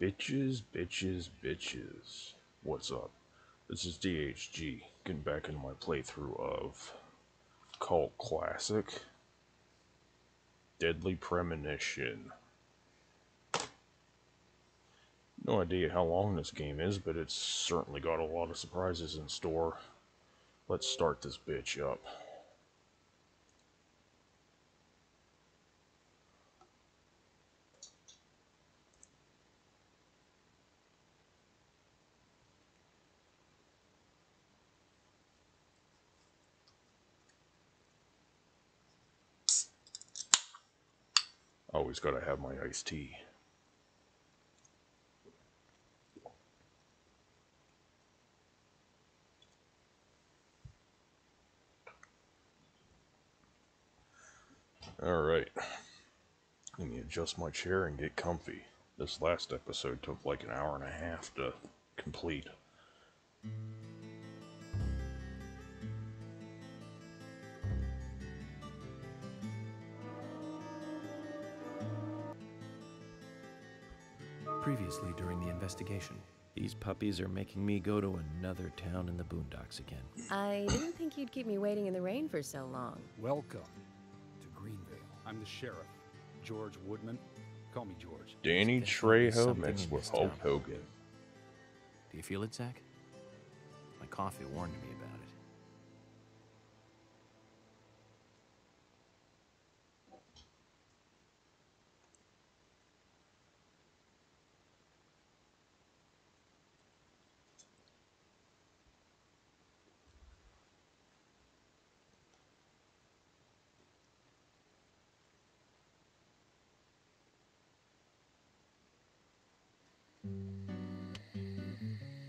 Bitches, bitches, bitches. What's up? This is DHG, getting back into my playthrough of cult classic, Deadly Premonition. No idea how long this game is, but it's certainly got a lot of surprises in store. Let's start this bitch up. Always gotta have my iced tea. Alright. Let me adjust my chair and get comfy. This last episode took like an hour and a half to complete. Previously during the investigation. These puppies are making me go to another town in the boondocks again. I didn't think you'd keep me waiting in the rain for so long. Welcome to Greenvale. I'm the sheriff, George Woodman. Call me George. Danny Trejo mixed with Hulk Hogan. Do you feel it, Zach? My coffee warned me about it.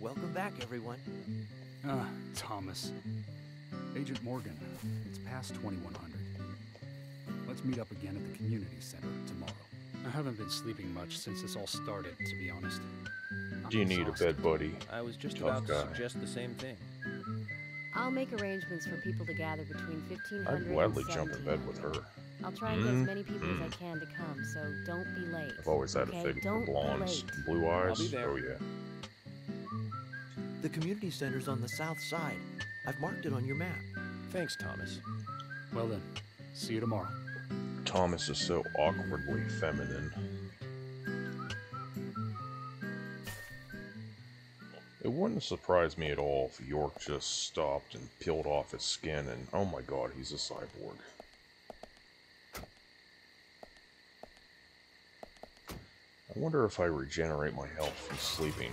Welcome back, everyone. Thomas. Agent Morgan, it's past 2100. Let's meet up again at the community center tomorrow. I haven't been sleeping much since this all started, to be honest. Do you need a bed, buddy? I was just Tough about to guy. suggest the same thing. I'll make arrangements for people to gather between 1500 I'd and gladly jump in 1700. bed with her. I'll try and get as many people as I can to come, so don't be late. I've always had a okay? thing for Don't be blondes. late. Blue I'll eyes? be there. Oh yeah. The community center's on the south side. I've marked it on your map. Thanks, Thomas. Well then, see you tomorrow. Thomas is so awkwardly feminine. It wouldn't surprise me at all if York just stopped and peeled off his skin and, oh my god, he's a cyborg. I wonder if I regenerate my health from sleeping.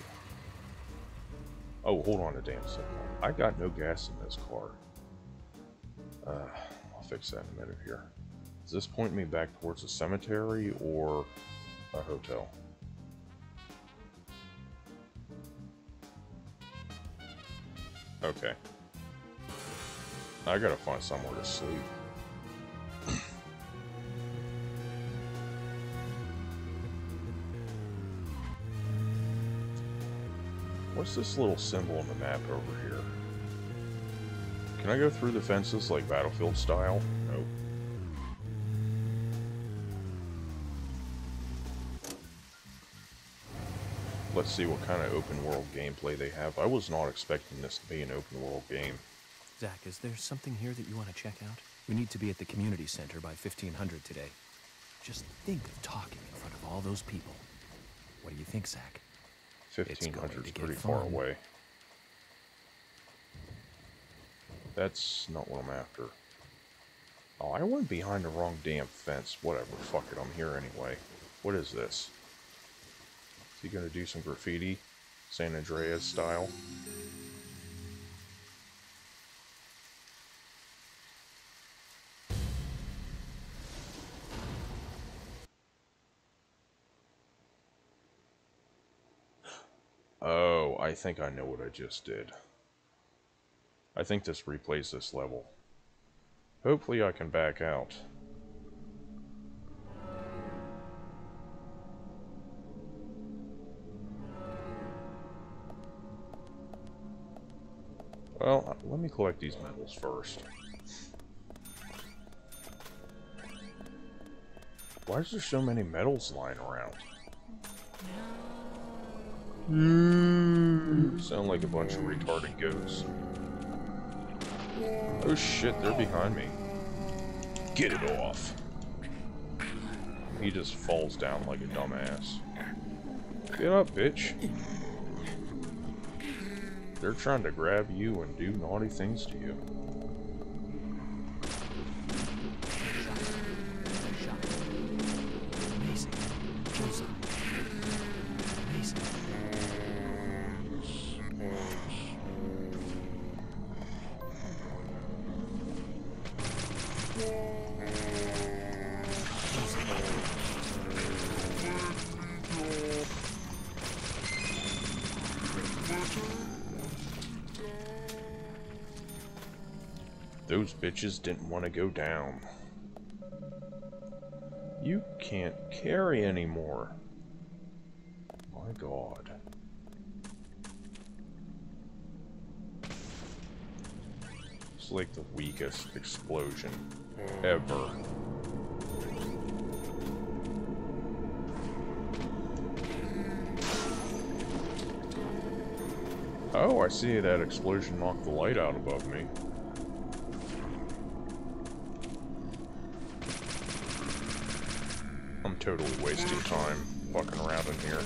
Oh, hold on a damn second. I got no gas in this car. I'll fix that in a minute here. Is this pointing me back towards a cemetery or a hotel? Okay. I gotta find somewhere to sleep. What's this little symbol on the map over here? Can I go through the fences like Battlefield style? Nope. Let's see what kind of open world gameplay they have. I was not expecting this to be an open world game. Zach, is there something here that you want to check out? We need to be at the community center by 1500 today. Just think of talking in front of all those people. What do you think, Zach? 1500 is pretty far away. That's not what I'm after. Oh, I went behind the wrong damn fence. Whatever, fuck it, I'm here anyway. What is this? Is he gonna do some graffiti? San Andreas style? Oh, I think I know what I just did. I think this replays this level. Hopefully I can back out. Well, let me collect these medals first. Why is there so many medals lying around? Sound like a bunch of retarded goats. Oh shit, they're behind me. Get it off. He just falls down like a dumbass. Get up, bitch. They're trying to grab you and do naughty things to you. Amazing. Amazing. Those bitches didn't want to go down. You can't carry anymore. My God. It's like the weakest explosion ever. Oh, I see that explosion knocked the light out above me. I'm totally wasting time fucking around in here.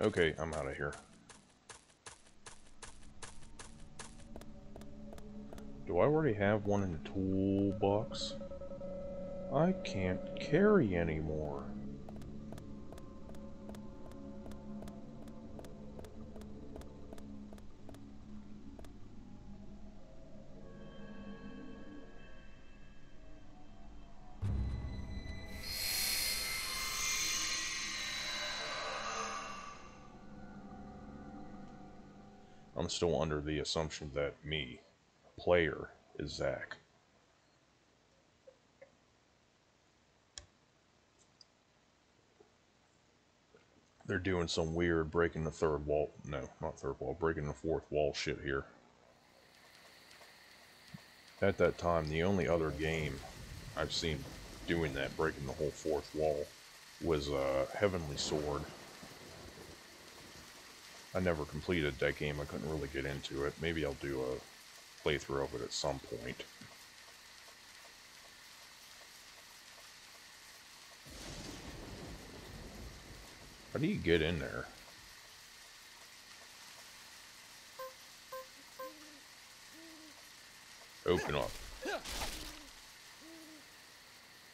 Okay, I'm out of here. Do I already have one in the toolbox? I can't carry anymore. I'm still under the assumption that me, player, is Zach. They're doing some weird breaking the third wall. No, not third wall. Breaking the fourth wall shit here. At that time, the only other game I've seen doing that, breaking the whole fourth wall, was Heavenly Sword. I never completed that game. I couldn't really get into it. Maybe I'll do a playthrough of it at some point. How do you get in there? Open up.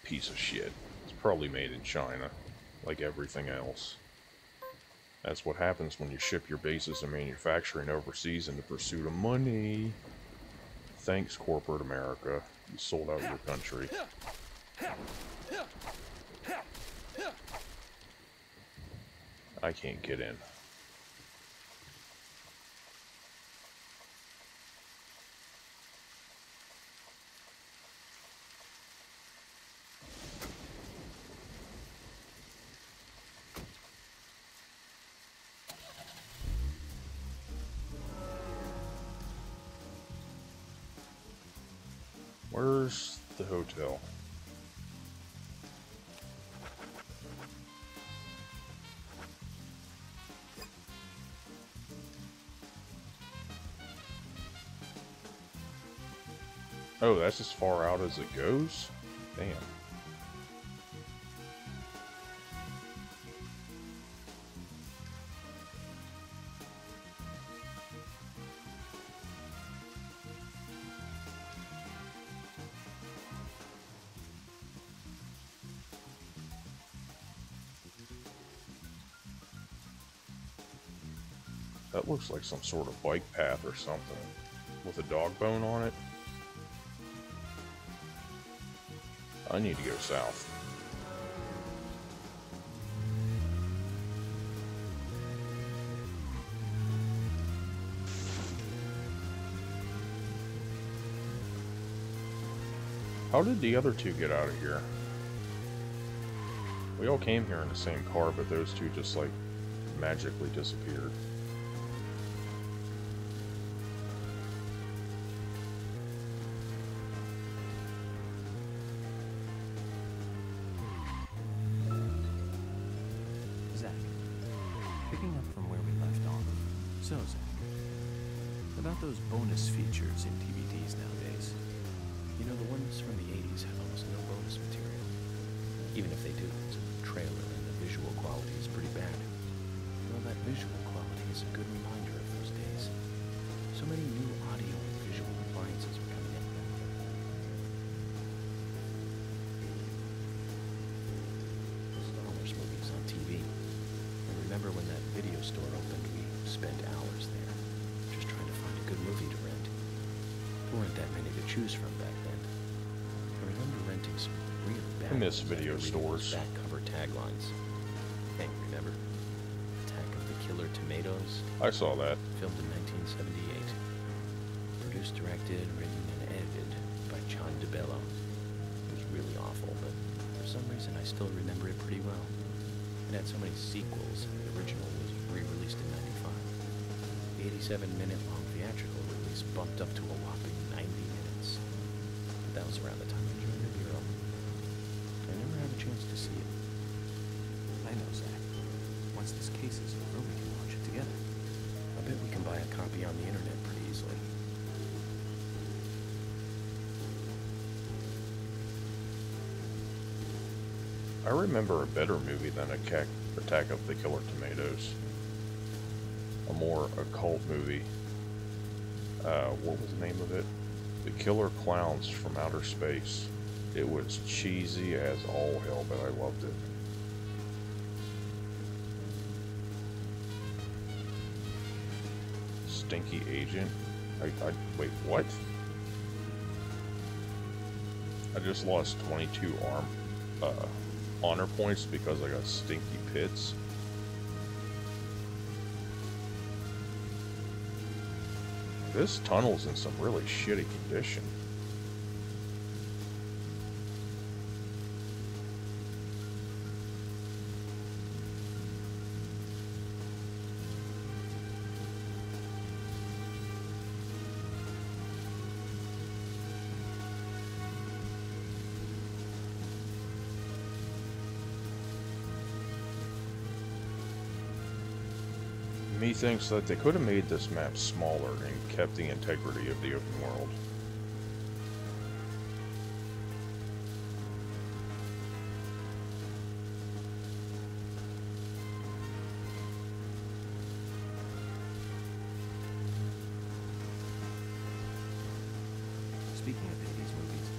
Piece of shit. It's probably made in China, like everything else. That's what happens when you ship your bases of manufacturing overseas in the pursuit of money. Thanks, corporate America. You sold out your country. I can't get in. Where's the hotel? Oh, that's as far out as it goes? Damn. That looks like some sort of bike path or something, with a dog bone on it. I need to go south. How did the other two get out of here? We all came here in the same car, but those two just, like, magically disappeared. So, Zach, about those bonus features in DVDs nowadays. You know, the ones from the 80s have almost no bonus material. Even if they do, it's a trailer and the visual quality is pretty bad. Well, that visual quality is a good reminder of those days. So many new audio and visual appliances were coming in. Star Wars movies on TV. I remember when that video store opened, we spent hours there, just trying to find a good movie to rent. There weren't that many to choose from back then. I remember renting some really bad I miss ones video after reading stores. those back cover taglines. Hey, remember? Attack of the Killer Tomatoes? I saw that. Filmed in 1978. Produced, directed, written, and edited by John DeBello. It was really awful, but for some reason I still remember it pretty well. It had so many sequels, and the original was re-released in 95. The 87-minute-long theatrical release bumped up to a whopping 90 minutes. But that was around the time I joined the Bureau. I never had a chance to see it. I know, Zach. Once this case is over, we can watch it together. I bet we can buy a copy on the internet pretty easily. I remember a better movie than Attack of the Killer Tomatoes. A more occult movie. What was the name of it? The Killer Clowns from Outer Space. It was cheesy as all hell, but I loved it. Stinky Agent? Wait, what? I just lost 22 honor points because I got stinky pits. This tunnel's in some really shitty condition. Me thinks that they could have made this map smaller and kept the integrity of the open world. Speaking of 80s movies,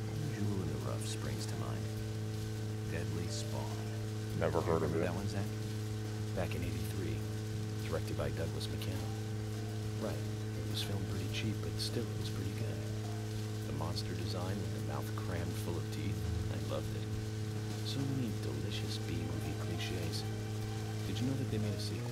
one jewel in the rough springs to mind. Deadly Spawn. Never heard of Remember it. that one, Zach? Back in 83. Directed by Douglas McCannell. Right. It was filmed pretty cheap, but still it was pretty good. The monster design with the mouth crammed full of teeth, I loved it. So many delicious B-movie cliches. Did you know that they made a sequel?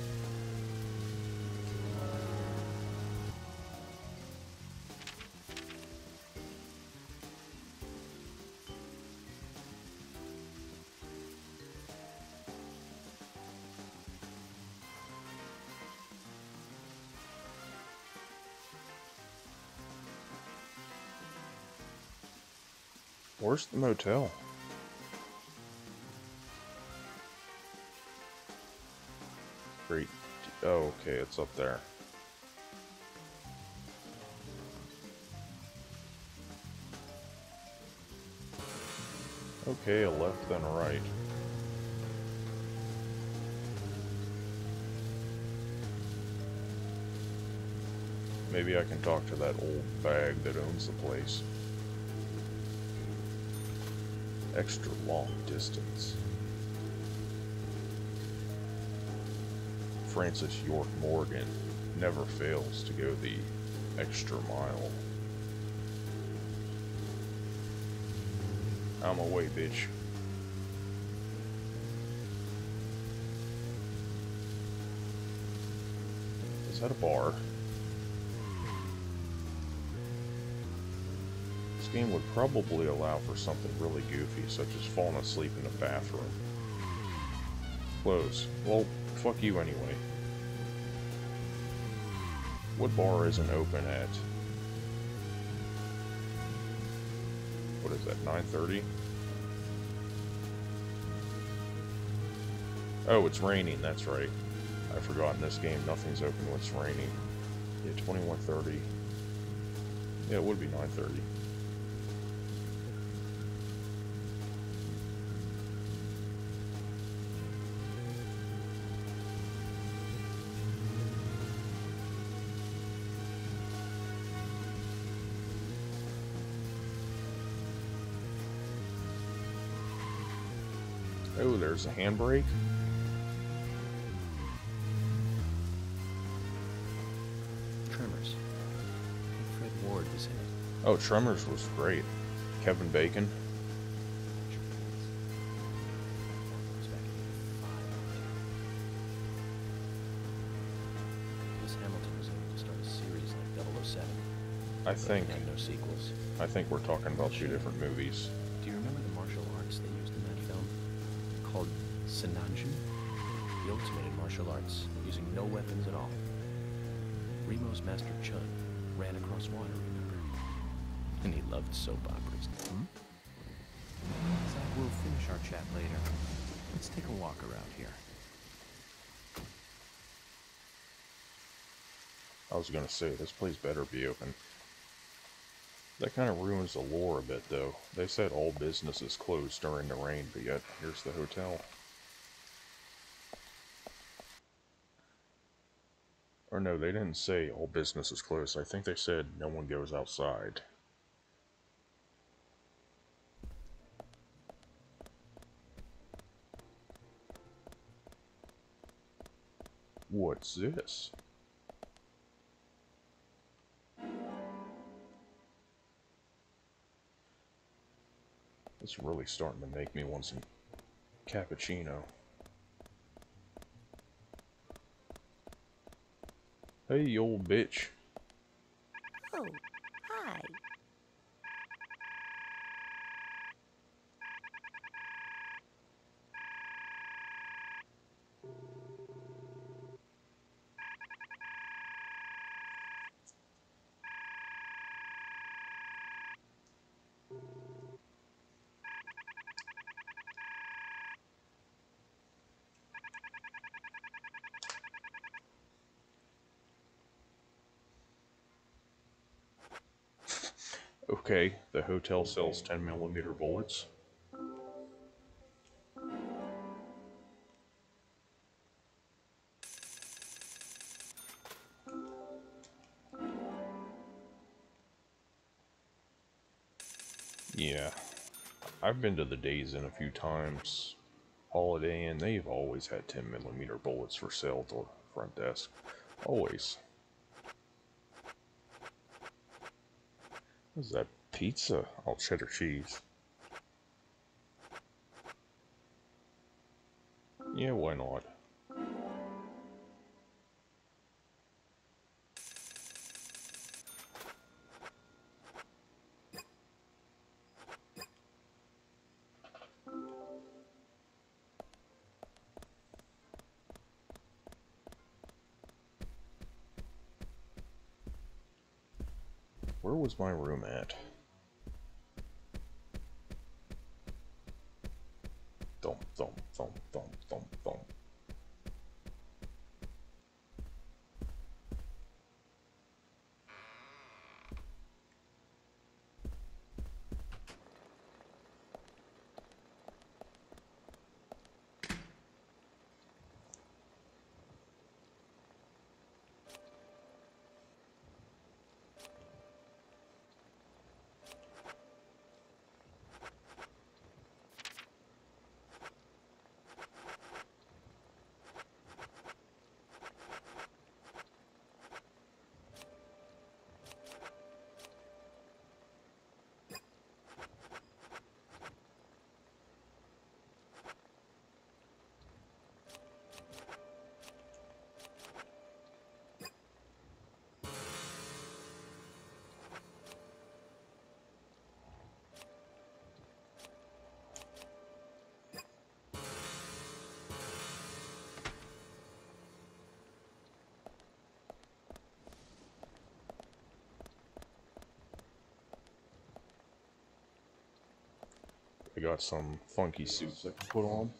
Where's the motel? Great. Oh, okay, it's up there. Okay, a left and a right. Maybe I can talk to that old bag that owns the place. Extra long distance. Francis York Morgan never fails to go the extra mile. I'm away, bitch. Is that a bar? This game would probably allow for something really goofy, such as falling asleep in the bathroom. Close. Well, fuck you anyway. What bar isn't open at? What is that, 9:30? Oh, it's raining, that's right. I forgot in this game nothing's open when it's raining. Yeah, 21:30. Yeah, it would be 9:30. Oh, there's a handbrake. Tremors. Fred Ward was in it. Oh, Tremors was great. Kevin Bacon. Miss Hamilton was able to start a series like 007. I think. And no sequels. I think we're talking about two different movies. Do you remember the martial arts they used in that film? Called Sinanju? The ultimate in martial arts, using no weapons at all. Remo's master Chun ran across water, remember? And he loved soap operas. Zach, we'll finish our chat later. Let's take a walk around here. I was gonna say, this place better be open. That kind of ruins the lore a bit, though. They said all businesses closed during the rain, but yet, here's the hotel. Or no, they didn't say all businesses closed. I think they said no one goes outside. What's this? It's really starting to make me want some cappuccino. Hey, you old bitch. Oh, hi. Okay, the hotel sells 10mm bullets. Yeah, I've been to the Days Inn a few times. Holiday Inn, they've always had 10mm bullets for sale at the front desk. Always. What is that? Pizza? Oh, cheddar cheese. Yeah, why not? Where was my room at? Thump, thump, thump, thump, thump, thump. I got some funky suits I can put on.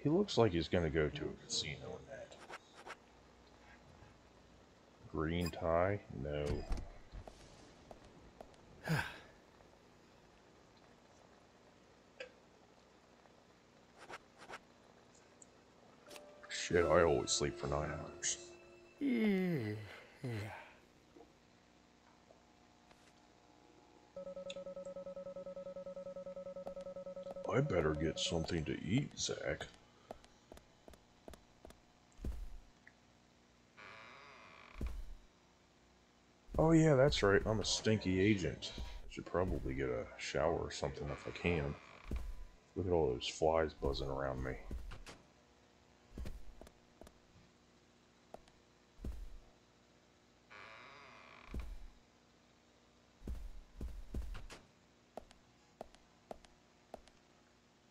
He looks like he's gonna go to a casino in that. Green tie? No. Shit, I always sleep for 9 hours. I better get something to eat, Zach. Oh yeah, that's right, I'm a stinky agent. I should probably get a shower or something if I can. Look at all those flies buzzing around me.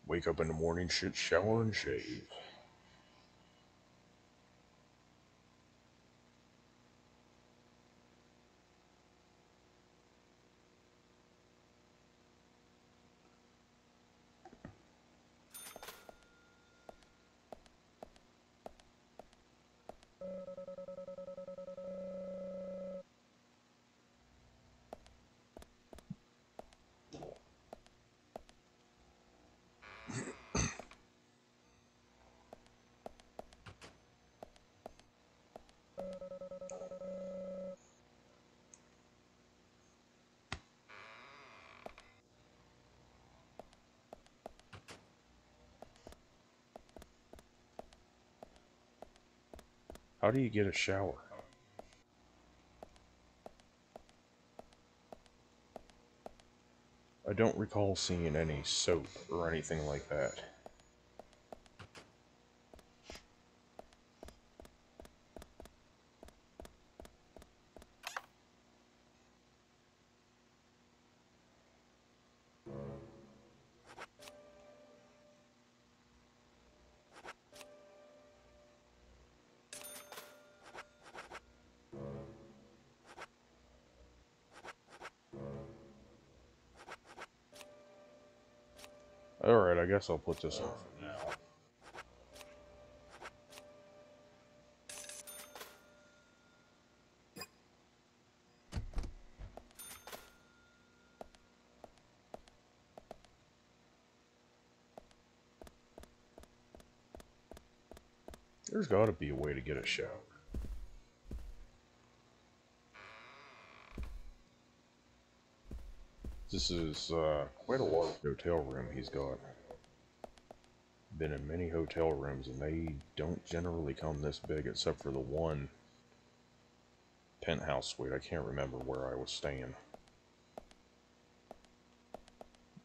Wake up in the morning, shit, shower, and shave. How do you get a shower? I don't recall seeing any soap or anything like that. Alright, I guess I'll put this on for now. There's gotta be a way to get a shower. This is quite a large hotel room he's got. Been in many hotel rooms and they don't generally come this big except for the one penthouse suite. I can't remember where I was staying.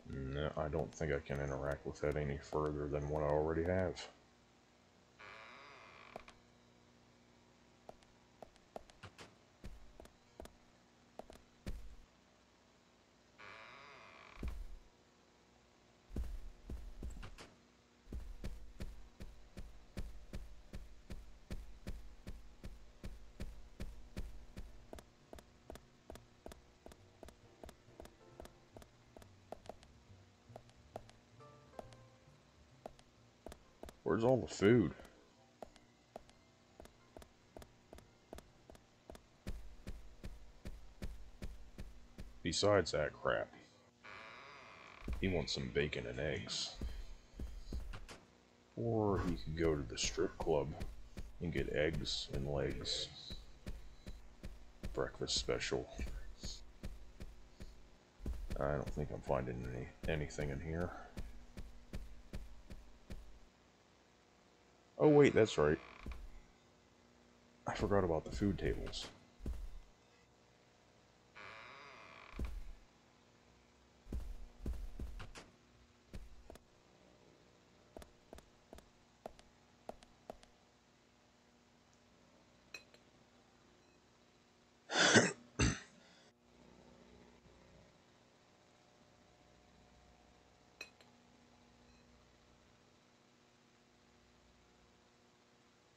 No, I don't think I can interact with that any further than what I already have. Where's all the food? Besides that crap. He wants some bacon and eggs. Or he could go to the strip club and get eggs and legs. Breakfast special. I don't think I'm finding anything in here. Oh wait, that's right. I forgot about the food tables.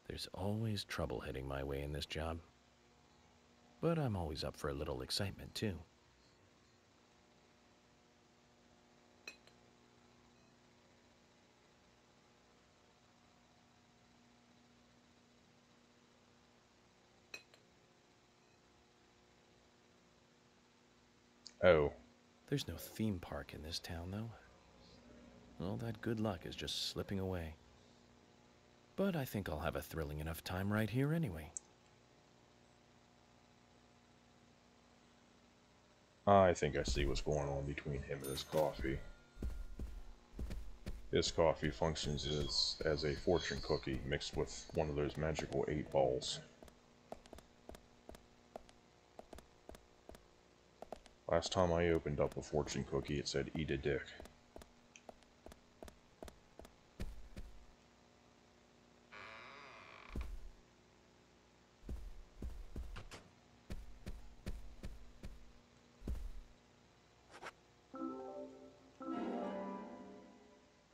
There's always trouble heading my way in this job. But I'm always up for a little excitement, too. Oh. There's no theme park in this town, though. All that good luck is just slipping away. But I think I'll have a thrilling enough time right here anyway. I think I see what's going on between him and his coffee. His coffee functions as a fortune cookie mixed with one of those magical 8 balls. Last time I opened up a fortune cookie, it said, "Eat a dick."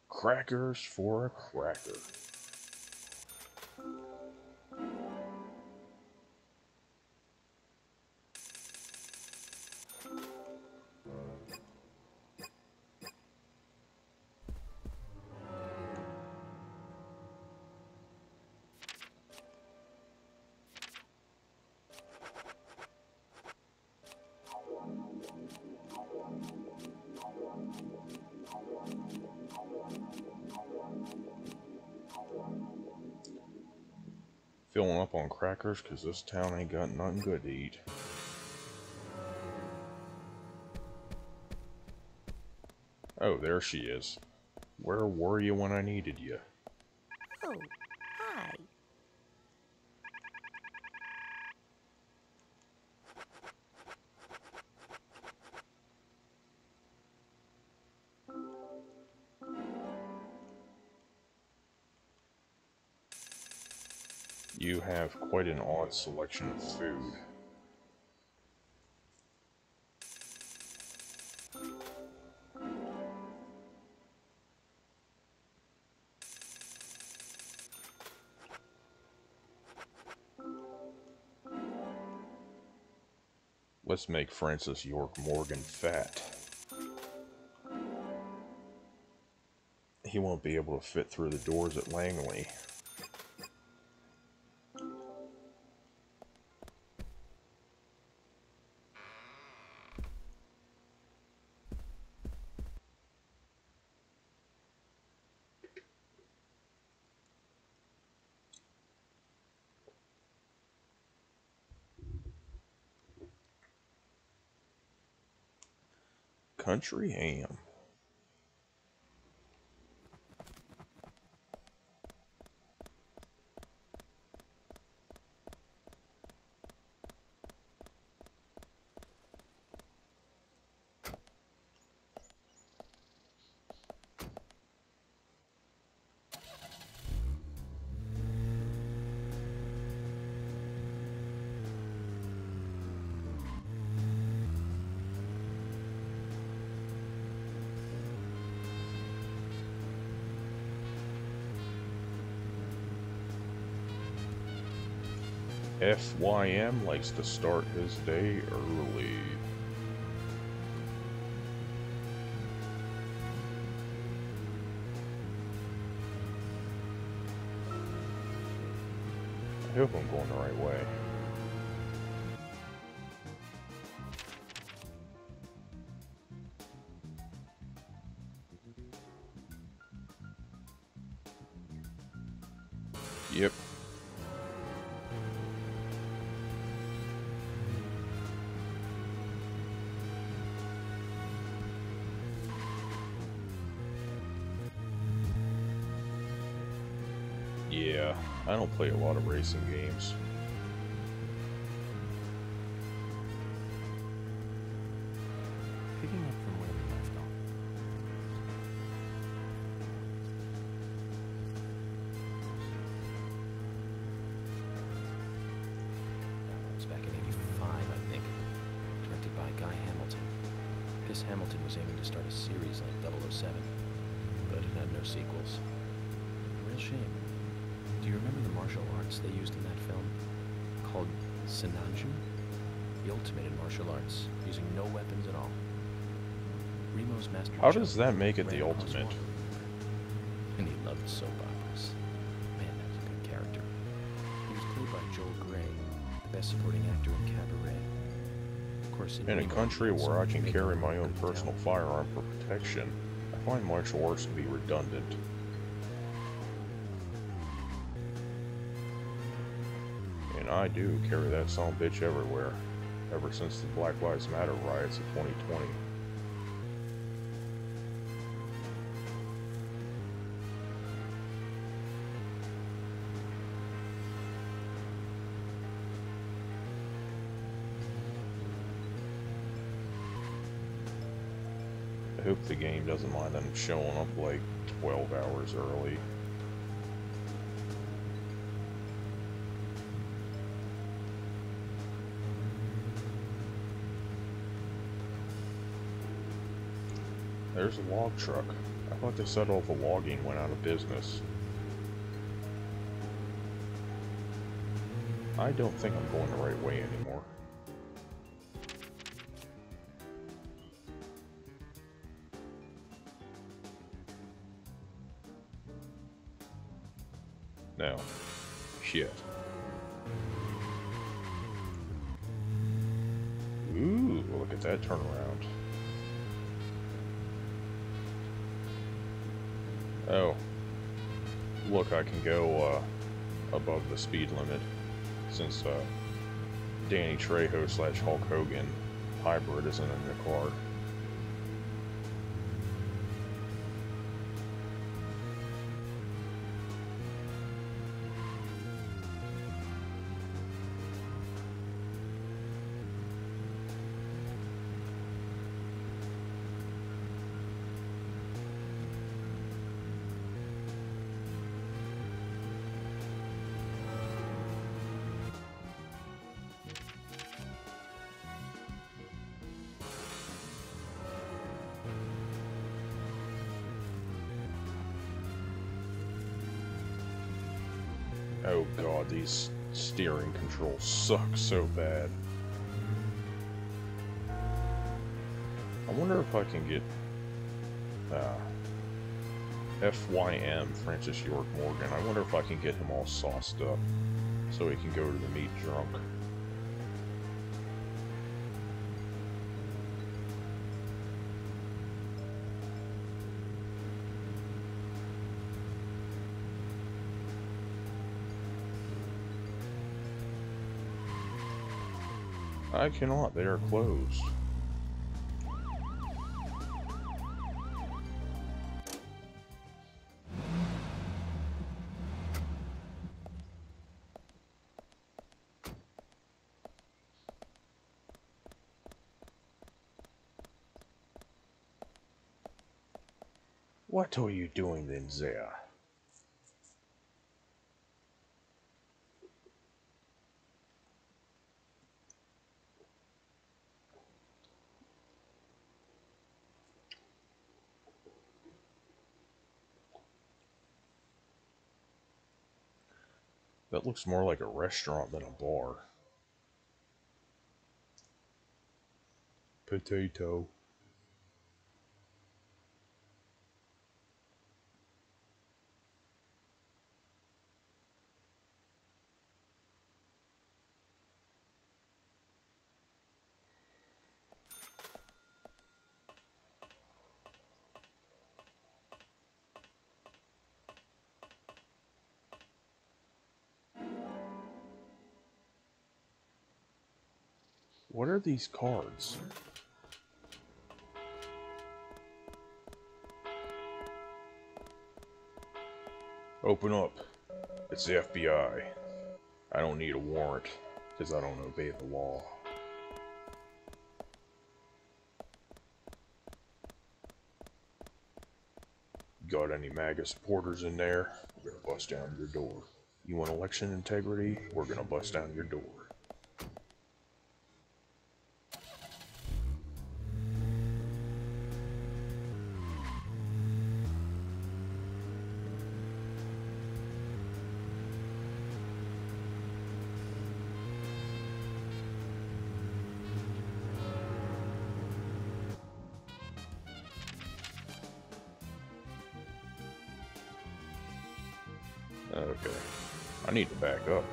Crackers for a cracker. Filling up on crackers because this town ain't got nothing good to eat. Oh, there she is. Where were you when I needed you? Oh, hi. You have quite an odd selection of food. Let's make Francis York Morgan fat. He won't be able to fit through the doors at Langley. Country ham. FYM likes to start his day early. I hope I'm going the right way. Yep. Yeah, I don't play a lot of racing games. Picking up from where we left off. It's back in '85, I think. Directed by Guy Hamilton. Guess Hamilton was aiming to start a series like 007, but it had no sequels. Real shame. Do you remember the martial arts they used in that film? Called Sinanju? The ultimate in martial arts, using no weapons at all. Remo's master. How does that make it the ultimate? And he loved soap operas. Man, that was a good character. He was played by Joel Grey, the best supporting actor in Cabaret. Of course, In a anyone country needs where I someone to can make carry them my own pretty personal talented. firearm for protection, I find martial arts to be redundant. And I do carry that son of a bitch everywhere, ever since the Black Lives Matter riots of 2020. I hope the game doesn't mind them showing up like 12 hours early. There's a log truck. I thought they said all the logging went out of business. I don't think I'm going the right way anymore. No. Shit. Ooh, look at that turnaround. Oh. Look, I can go above the speed limit since Danny Trejo / Hulk Hogan hybrid isn't in the car. Oh god, these steering controls suck so bad. I wonder if I can get FYM, Francis York Morgan. I wonder if I can get him all sauced up so he can go to the meet drunk. I cannot, they are closed. What are you doing in there? That looks more like a restaurant than a bar. Potato. What are these cards? Open up. It's the FBI. I don't need a warrant, because I don't obey the law. Got any MAGA supporters in there? We're gonna bust down your door. You want election integrity? We're gonna bust down your door. Okay. I need to back up.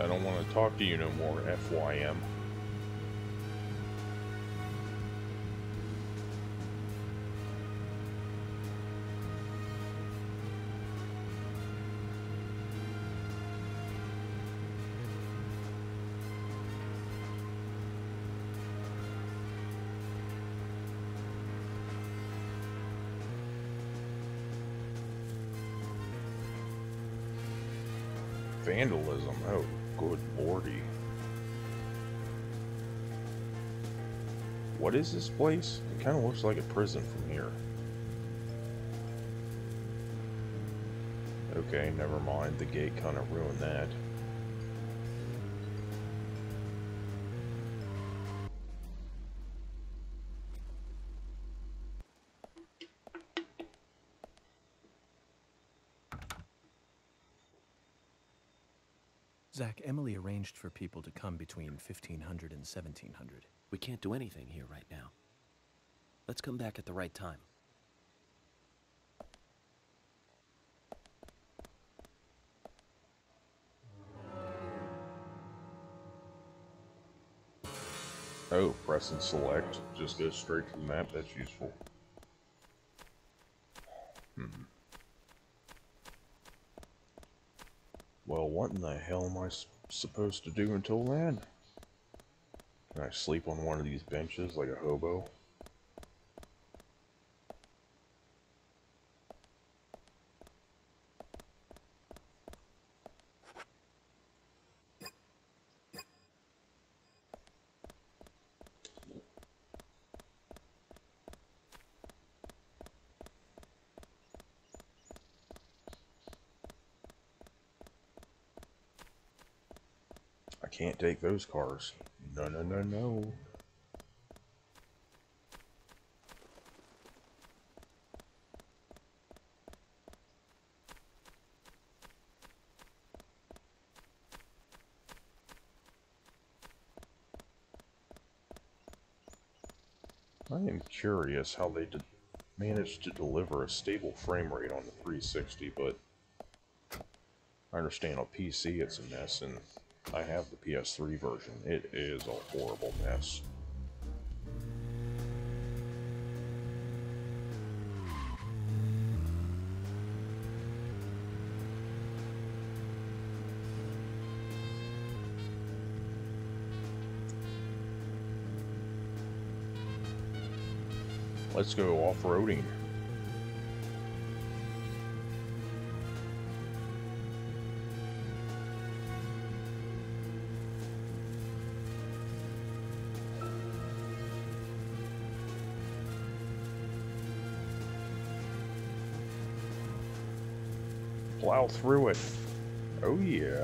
don't want to talk to you no more, FYM. Vandalism, oh, good lordy. What is this place? It kind of looks like a prison from here. Okay, never mind, the gate kind of ruined that. Zach, Emily arranged for people to come between 1500 and 1700. We can't do anything here right now. Let's come back at the right time. Oh, press and select. Just go straight to the map. That's useful. Well, what in the hell am I supposed to do until then? Can I sleep on one of these benches like a hobo? I can't take those cars. No, no, no, no. I am curious how they managed to deliver a stable frame rate on the 360, but I understand on PC it's a mess, and I have the PS3 version. It is a horrible mess. Let's go off-roading. Plow through it. Oh yeah.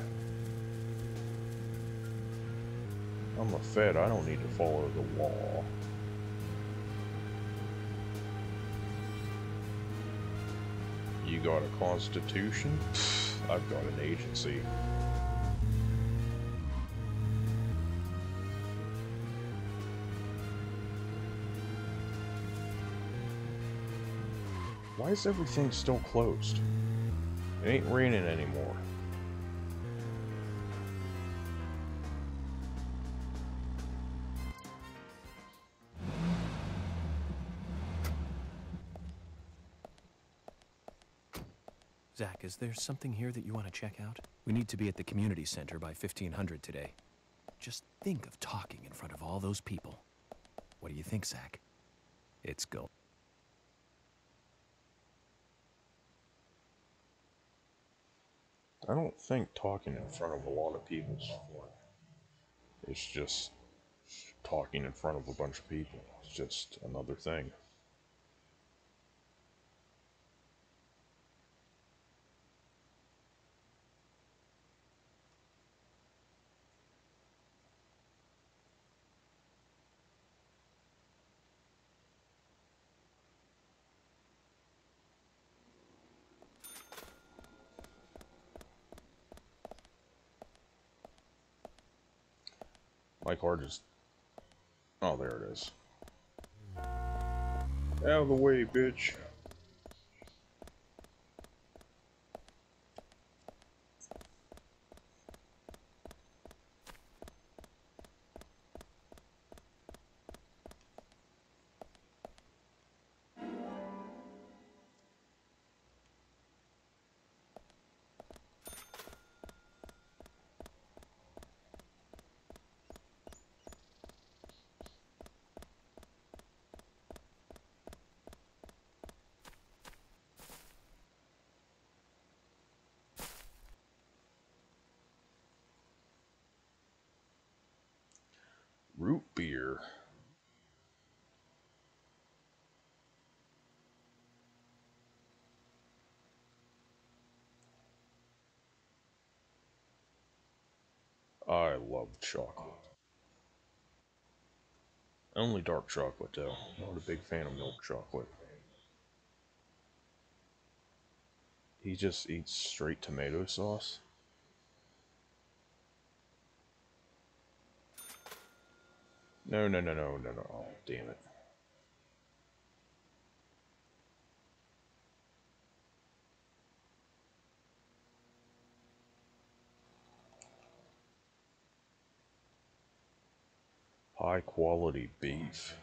I'm a Fed, I don't need to follow the law. You got a constitution? I've got an agency. Why is everything still closed? It ain't raining anymore. Zach, is there something here that you want to check out? We need to be at the community center by 1500 today. Just think of talking in front of all those people. What do you think, Zach? It's go. I don't think talking in front of a lot of people's fun. It's just talking in front of a bunch of people. It's just another thing. My car just... Oh, there it is. Out of the way, bitch. here. I love chocolate. Only dark chocolate, though. Not a big fan of milk chocolate. He just eats straight tomato sauce? No, no, no, no, no, no. Oh, damn it. High quality beef.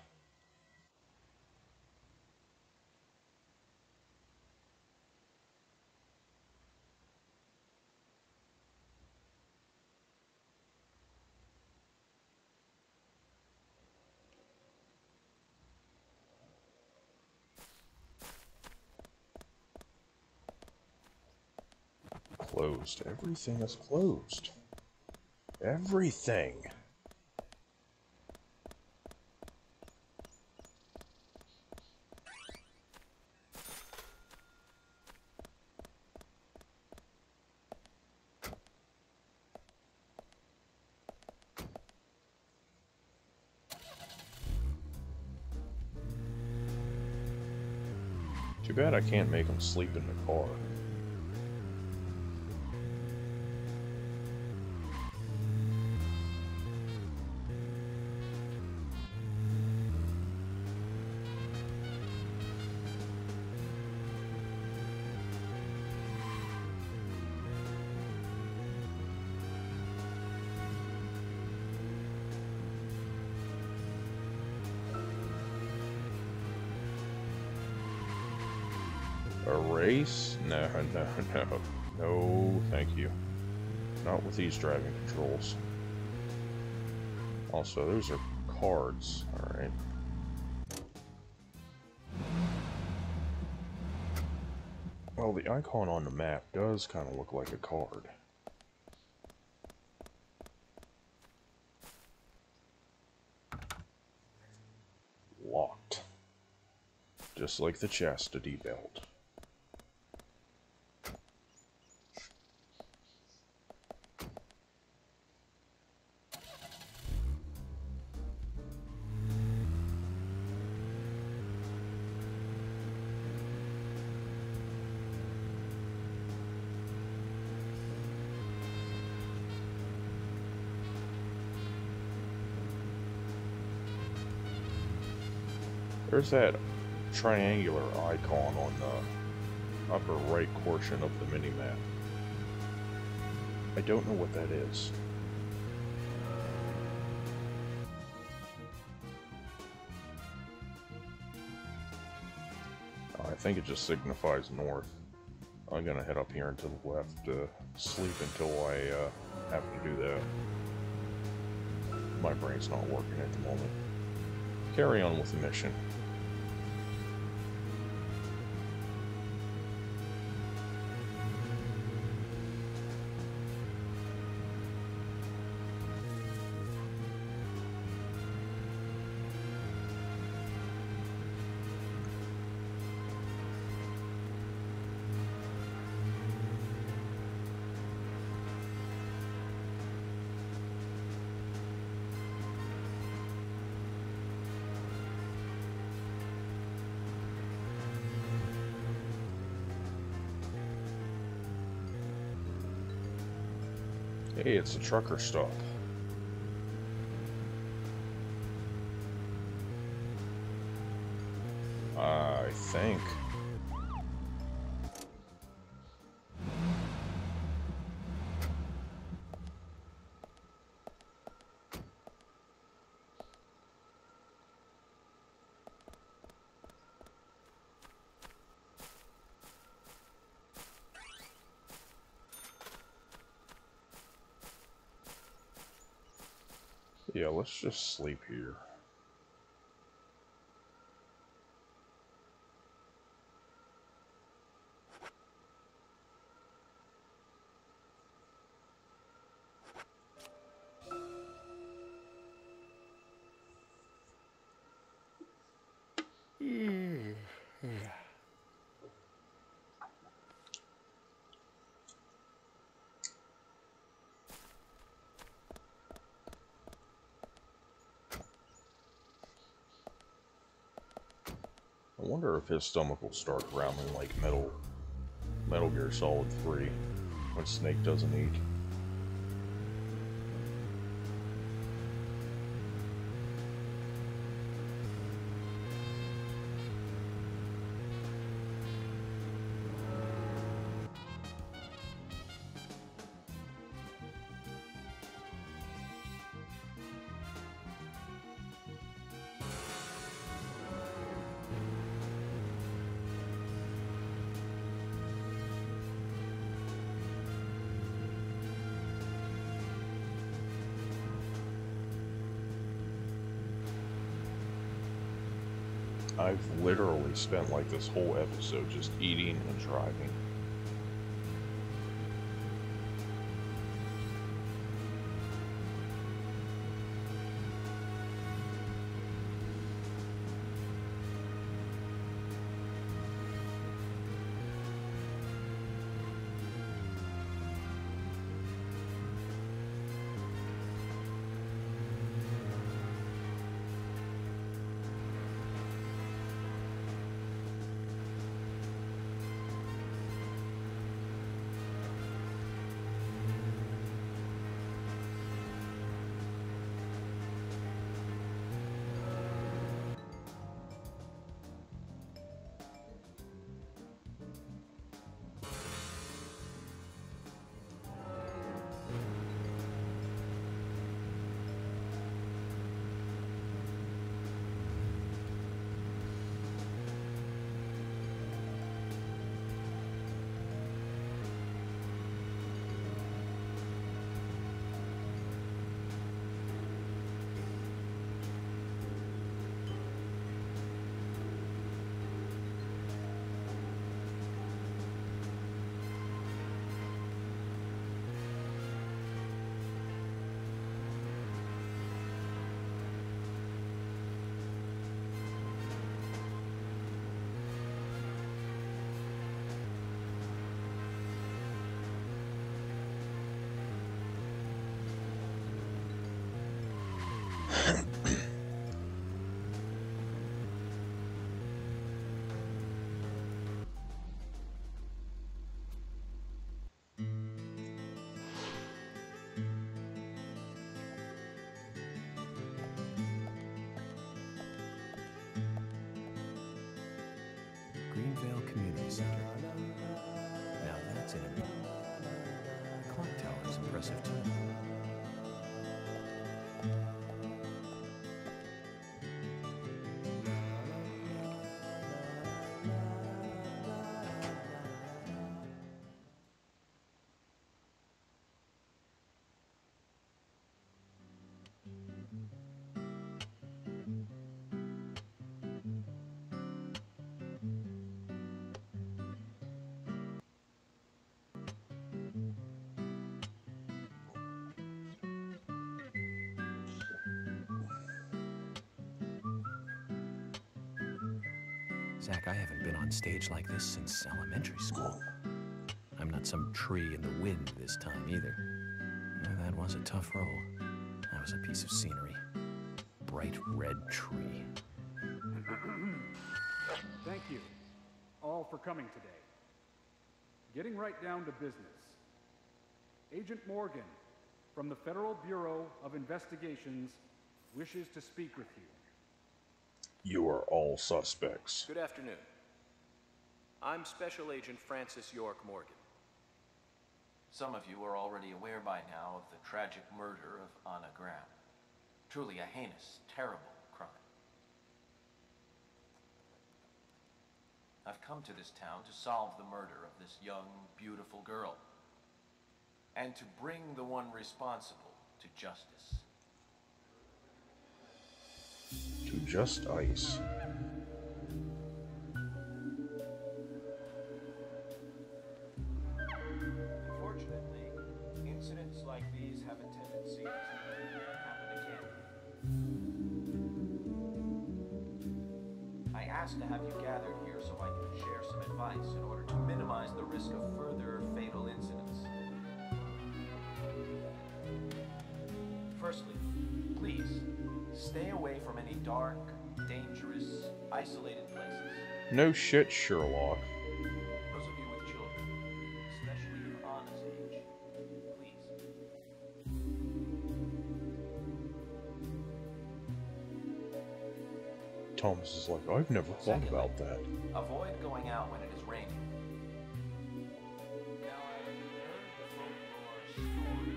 Closed. Everything is closed. Everything. Too bad I can't make him sleep in the car. Erase? No, no, no. No, thank you. Not with these driving controls. Also, those are cards. Alright. Well, the icon on the map does kind of look like a card. Locked. Just like the chastity belt. There's that triangular icon on the upper right portion of the minimap. I don't know what that is. I think it just signifies north. I'm gonna head up here and to the left to sleep until I have to do that. My brain's not working at the moment. Carry on with the mission. Hey, it's a trucker stop. I think. Yeah, let's just sleep here. I wonder if his stomach will start growling like Metal Gear Solid 3 when Snake doesn't eat. I've literally spent like this whole episode just eating and driving. Greenvale Community Center. Now that's in a... The clock tower is impressive too. Zach, I haven't been on stage like this since elementary school. I'm not some tree in the wind this time either. That was a tough role. That was a piece of scenery. Bright red tree. Thank you all for coming today. Getting right down to business. Agent Morgan from the Federal Bureau of Investigations wishes to speak with you. You are all suspects. Good afternoon. I'm Special Agent Francis York Morgan. Some of you are already aware by now of the tragic murder of Anna Graham. Truly a heinous, terrible crime. I've come to this town to solve the murder of this young, beautiful girl, and to bring the one responsible to justice. To just ice. Unfortunately, incidents like these have a tendency to happen again. I asked to have you gathered here so I can share some advice in order to minimize the risk of further fatal incidents. Firstly, please, stay away from any dark, dangerous, isolated places. No shit, Sherlock. Those of you with children, especially of Anna's age, please. Thomas is like, I've never thought about that. Avoid going out when it is raining. Now I heard the folklore story.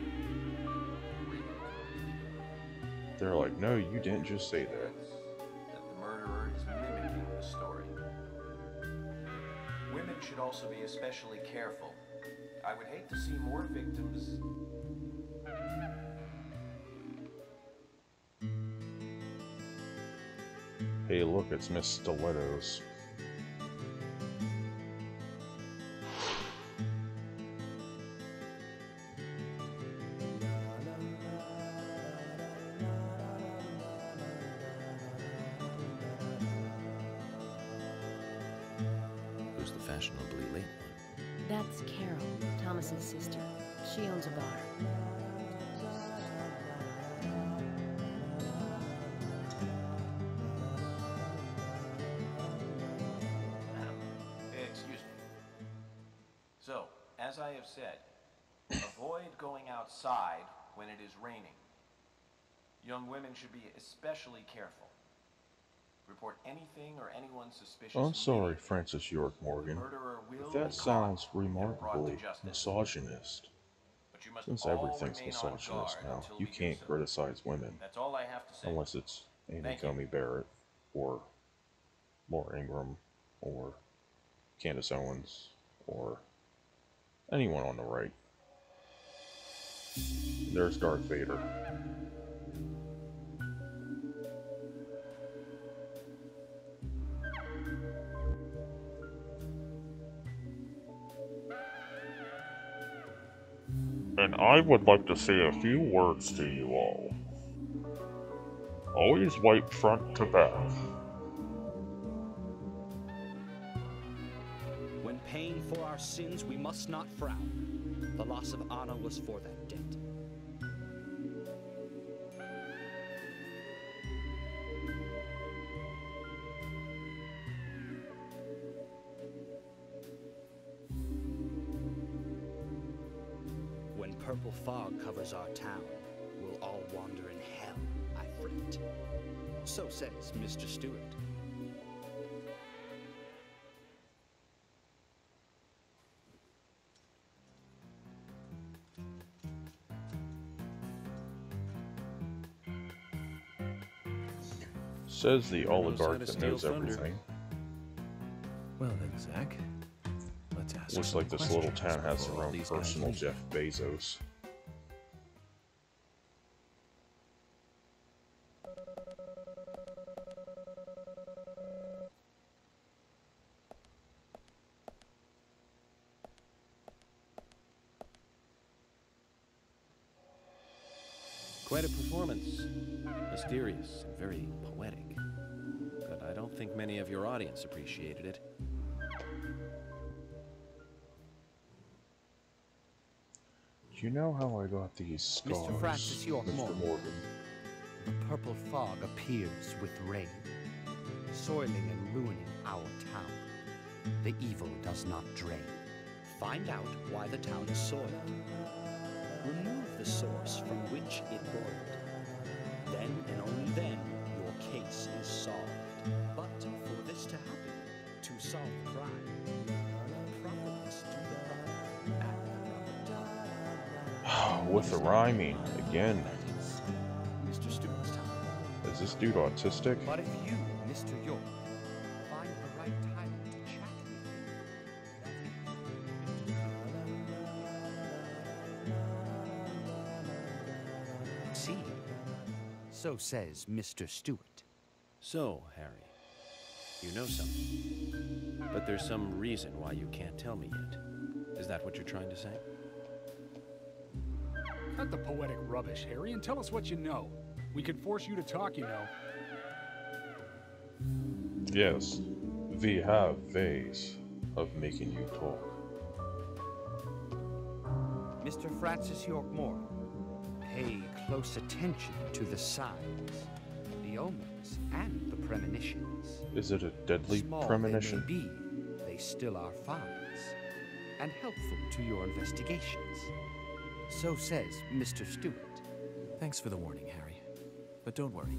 They're like, no, you didn't just say that. That the murderer is mimicking the story. Women should also be especially careful. I would hate to see more victims. Hey, look, it's Miss Stilettos. Who's the fashionably late one? That's Carol, Thomas's sister. She owns a bar. Excuse me. So, as I have said, avoid going outside when it is raining. Young women should be especially careful. Report anything or anyone suspicious. I'm sorry, Francis York Morgan. Murderer will If be that caught sounds and brought to remarkably justice. misogynist. But you must Since all everything's remain on misogynist guard now, until you we do can't so. criticize women. That's all I have to say. Unless it's Amy Thank you. Comey Barrett, or Laura Ingraham, or Candace Owens, or anyone on the right. There's Darth Vader. And I would like to say a few words to you all. Always wipe front to back. When paying for our sins, we must not frown. The loss of Anna was for that debt. When purple fog covers our town, we'll all wander in hell, I fret. So says Mr. Stewart. Says the oligarch Knows how to that steal knows thunder. everything. Well then, Zach, let's ask Looks some like this little questions town has before their all own these guys personal leave. Jeff Bezos. Quite a performance. Mysterious and very poetic. But I don't think many of your audience appreciated it. Do you know how I got these scars, Mr. Francis York Mr. Morgan. Morgan? The purple fog appears with rain, soiling and ruining our town. The evil does not drain. Find out why the town is soiled. Remove the source from which it boiled. Then and only then your case is solved. But for this to happen, to solve the crime, proper must do the proper at the proper time. With the rhyming, again. That is Mr. Stewart's town. Is this dude autistic? But if you, Mr. York, find the right time to chat with me, see, so says Mr. Stewart. So, Harry, you know something. But there's some reason why you can't tell me yet. Is that what you're trying to say? Cut the poetic rubbish, Harry, and tell us what you know. We could force you to talk, you know. Yes, we have ways of making you talk. Mr. Francis York Morgan, pay close attention to the signs, the omens, and the premonitions. Is it a deadly Small premonition? they may be, they still are finds, and helpful to your investigations. So says Mr. Stewart. Thanks for the warning, Harry. But don't worry.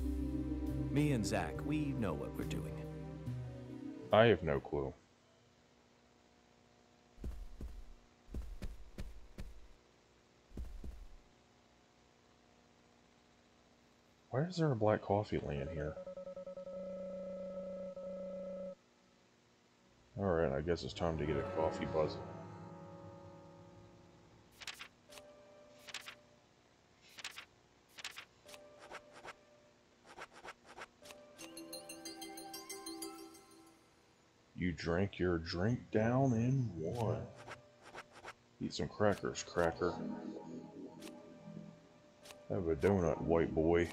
Me and Zach, we know what we're doing. I have no clue. Why is there a black coffee laying here? Alright, I guess it's time to get a coffee buzzing. You drank your drink down in one. Eat some crackers, cracker. Have a donut, white boy.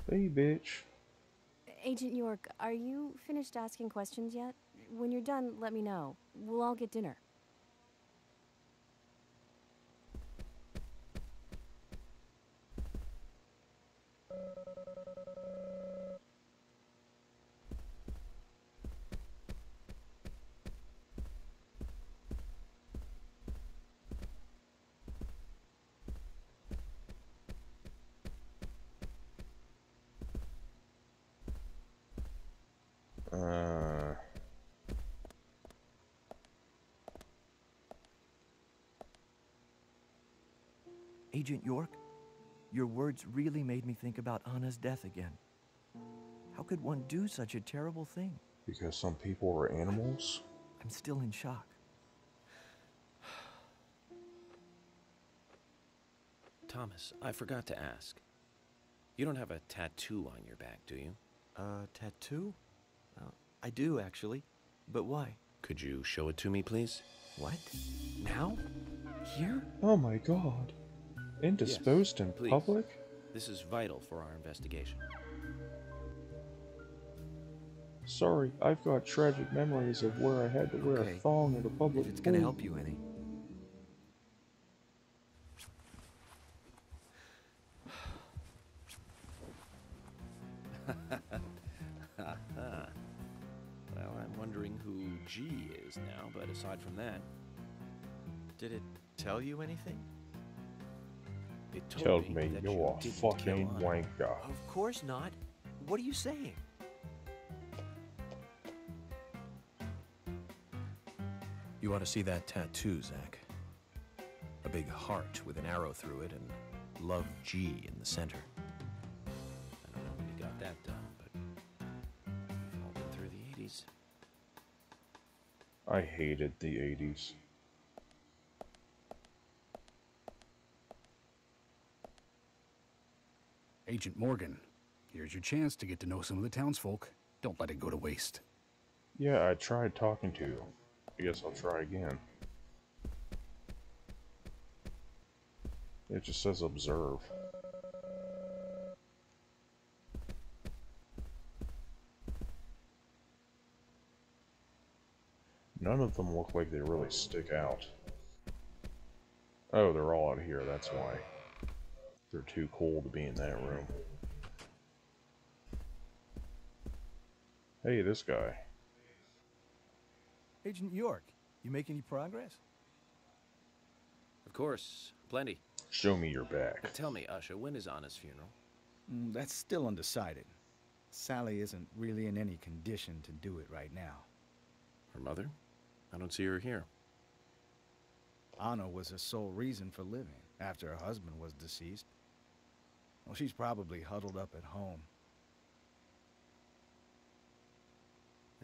Hey, bitch. Agent York, are you finished asking questions yet? When you're done, let me know. We'll all get dinner. Agent York, your words really made me think about Anna's death again. How could one do such a terrible thing? Because some people are animals? I'm still in shock. Thomas, I forgot to ask. You don't have a tattoo on your back, do you? Tattoo? I do, actually. But why? Could you show it to me, please? What? Now? Here? Oh my god. Indisposed in please. public? This is vital for our investigation. Sorry, I've got tragic memories of where I had to wear a Okay. thong at a public If it's gonna pool. help you any. Well, I'm wondering who G is now, but aside from that, Did it tell you anything? it Told told me that you're you a didn't fucking kill Anna. wanker. Of course not. What are you saying? You ought to see that tattoo, Zach. A big heart with an arrow through it and Love G in the center. I don't know when you got that done, but we've all been through the 80s. I hated the 80s. Agent Morgan, here's your chance to get to know some of the townsfolk. Don't let it go to waste. Yeah, I tried talking to you. I guess I'll try again. It just says observe. None of them look like they really stick out. Oh, they're all out here, that's why. They're too cool to be in that room. Hey, this guy. Agent York, you make any progress? Of course, plenty. Show me your back. But tell me, Usha, when is Anna's funeral? That's still undecided. Sally isn't really in any condition to do it right now. Her mother? I don't see her here. Anna was her sole reason for living after her husband was deceased. Well, she's probably huddled up at home.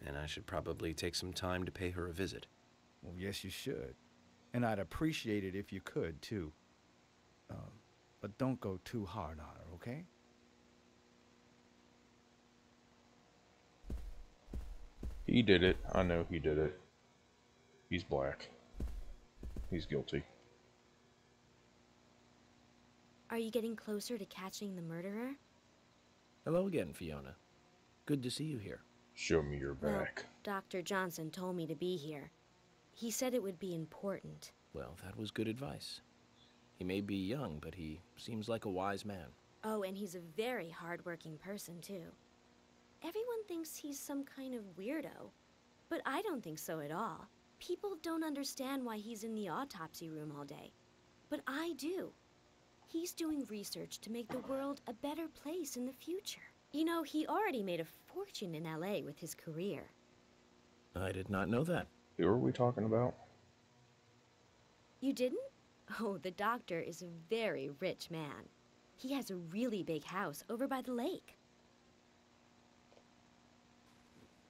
And I should probably take some time to pay her a visit. Well, yes, you should. And I'd appreciate it if you could, too. But don't go too hard on her, okay? He did it. I know he did it. He's black. He's guilty. Are you getting closer to catching the murderer? Hello again, Fiona. Good to see you here. Show me your back. Well, Dr. Johnson told me to be here. He said it would be important. Well, that was good advice. He may be young, but he seems like a wise man. Oh, and he's a very hard-working person, too. Everyone thinks he's some kind of weirdo, but I don't think so at all. People don't understand why he's in the autopsy room all day, but I do. He's doing research to make the world a better place in the future. You know, he already made a fortune in LA with his career. I did not know that. Who are we talking about? You didn't? Oh, the doctor is a very rich man. He has a really big house over by the lake.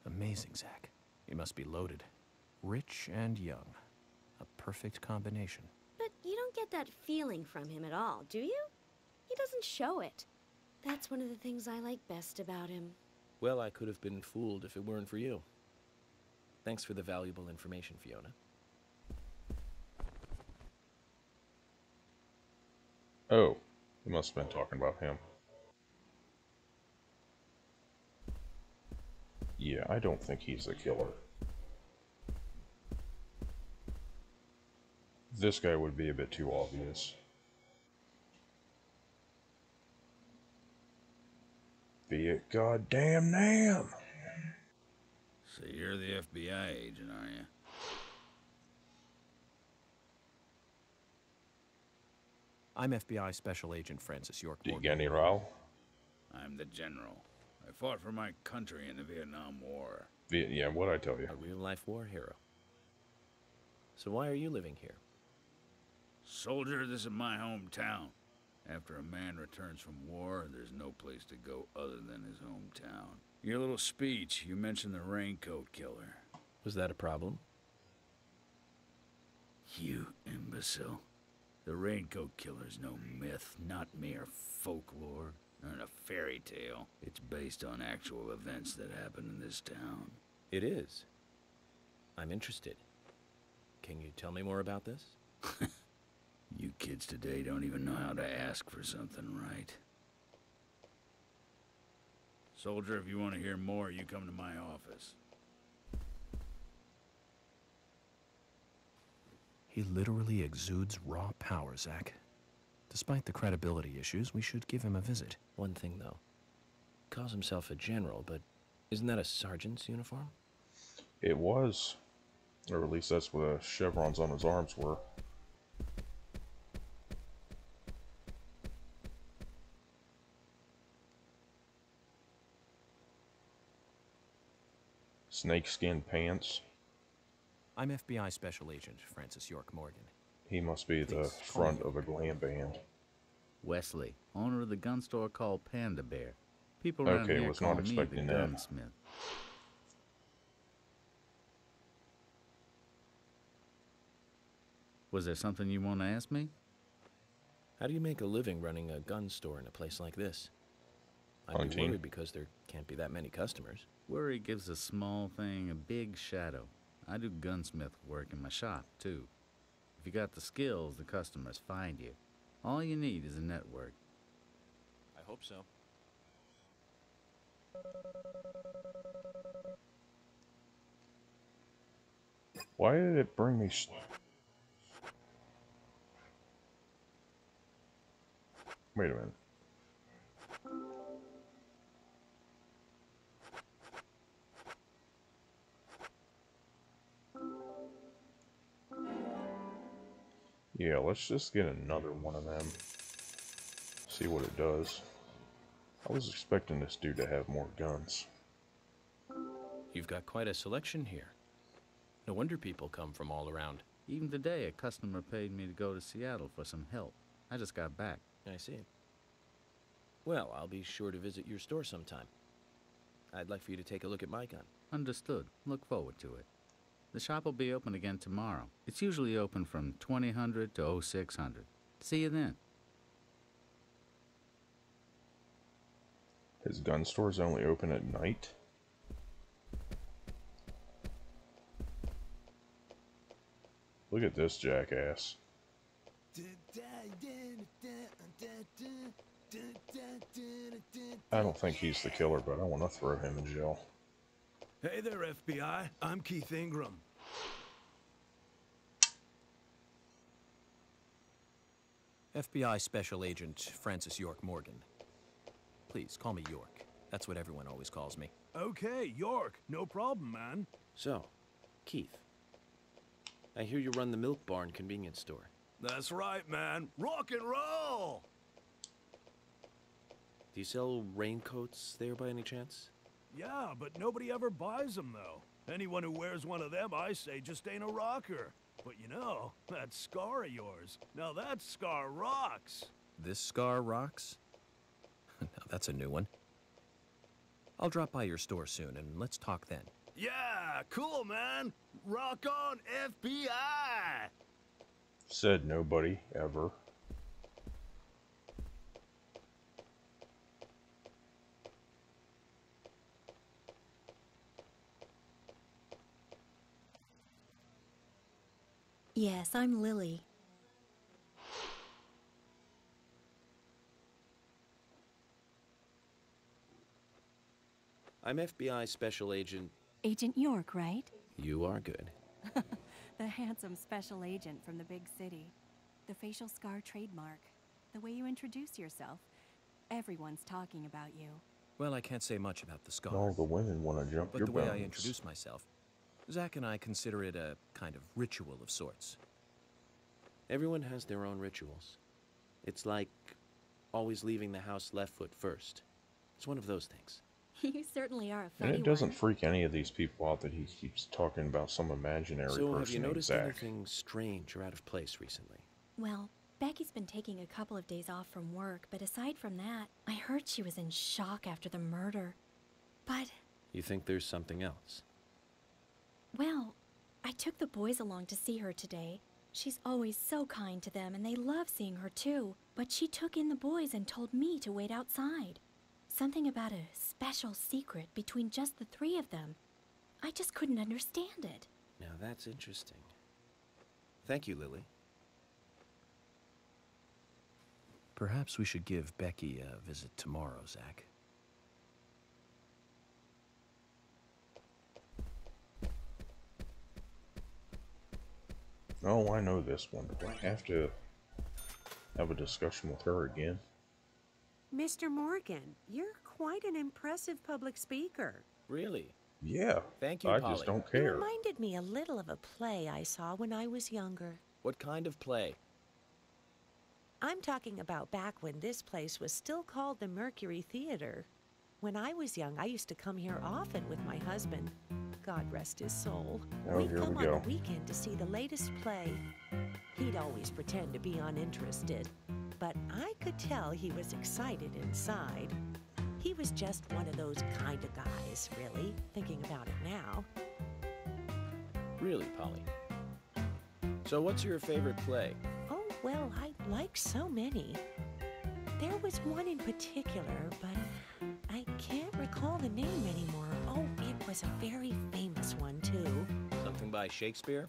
Amazing, Zach. He must be loaded. Rich and young. A perfect combination. But you don't get that feeling from him at all, do you? He doesn't show it. That's one of the things I like best about him. Well, I could have been fooled if it weren't for you. Thanks for the valuable information, Fiona. Oh, we must have been talking about him. Yeah, I don't think he's the killer. This guy would be a bit too obvious. Be it goddamn damn! So you're the FBI agent, are you? I'm FBI Special Agent Francis York Do you Morgan. get any row? I'm the general. I fought for my country in the Vietnam War. Yeah, what'd I tell you? A real-life war hero. So why are you living here? Soldier, this is my hometown. After a man returns from war, there's no place to go other than his hometown. Your little speech, you mentioned the raincoat killer. Was that a problem? You imbecile. The raincoat killer's no myth, not mere folklore, not a fairy tale. It's based on actual events that happened in this town. It is. I'm interested. Can you tell me more about this? You kids today don't even know how to ask for something right. Soldier, if you want to hear more, you come to my office. He literally exudes raw power, Zach. Despite the credibility issues, we should give him a visit. One thing, though. Calls himself a general, but isn't that a sergeant's uniform? It was. Or at least that's what the chevrons on his arms were. Snakeskin pants. I'm FBI Special Agent Francis York Morgan. He must be the Please, front call me of a glam band. Wesley, owner of the gun store called Panda Bear. People around Okay, here was call not me the expecting that. gunsmith. Was there something you want to ask me? How do you make a living running a gun store in a place like this? I'd be Hunting. worried because there can't be that many customers. Worry gives a small thing a big shadow. I do gunsmith work in my shop, too. If you got the skills, the customers find you. All you need is a network. I hope so. Why did it bring me... Wait a minute. Yeah, let's just get another one of them. See what it does. I was expecting this dude to have more guns. You've got quite a selection here. No wonder people come from all around. Even today, a customer paid me to go to Seattle for some help. I just got back. I see. Well, I'll be sure to visit your store sometime. I'd like for you to take a look at my gun. Understood. Look forward to it. The shop will be open again tomorrow. It's usually open from 2000 to 0600. See you then. His gun store's only open at night? Look at this jackass. I don't think he's the killer, but I want to throw him in jail. Hey there, FBI. I'm Keith Ingram. FBI Special Agent Francis York Morgan. Please, call me York. That's what everyone always calls me. Okay, York. No problem, man. So, Keith, I hear you run the Milk Barn convenience store. That's right, man. Rock and roll! Do you sell raincoats there by any chance? Yeah, but nobody ever buys them, though. Anyone who wears one of them, I say, just ain't a rocker. But you know, that scar of yours, now that scar rocks. This scar rocks? Now that's a new one. I'll drop by your store soon, and let's talk then. Yeah, cool, man. Rock on, FBI! Said nobody, ever. Yes, I'm Lily. I'm FBI Special Agent... Agent York, right? You are good. The handsome special agent from the big city. The facial scar trademark. The way you introduce yourself. Everyone's talking about you. Well, I can't say much about the scar. All the women want to jump But your the way bones. I introduce myself, Zach and I consider it a kind of ritual of sorts. Everyone has their own rituals. It's like always leaving the house left foot first. It's one of those things. You certainly are a And funny it doesn't one. freak any of these people out that he keeps talking about some imaginary So, person have you named noticed Zach. anything strange or out of place recently? Well, Becky's been taking a couple of days off from work, but aside from that, I heard she was in shock after the murder. But, You think there's something else? well, I took the boys along to see her today. She's always so kind to them, and they love seeing her too. But she took in the boys and told me to wait outside. Something about a special secret between just the three of them. I just couldn't understand it. Now that's interesting. Thank you, Lily. Perhaps we should give Becky a visit tomorrow, Zach. Oh, I know this one. Do I have to have a discussion with her again? Mr. Morgan, you're quite an impressive public speaker. Really? Yeah. Thank you, I Polly. just don't You care. reminded me a little of a play I saw when I was younger. What kind of play? I'm talking about back when this place was still called the Mercury Theater. When I was young, I used to come here often with my husband. God rest his soul. Oh, We'd here come we on go. the weekend to see the latest play. He'd always pretend to be uninterested, but I could tell he was excited inside. He was just one of those kind of guys, really, thinking about it now. Really, Polly? So what's your favorite play? Oh, well, I like so many. There was one in particular, but I can't recall the name anymore. Oh, it was a very famous one, too. Something by Shakespeare?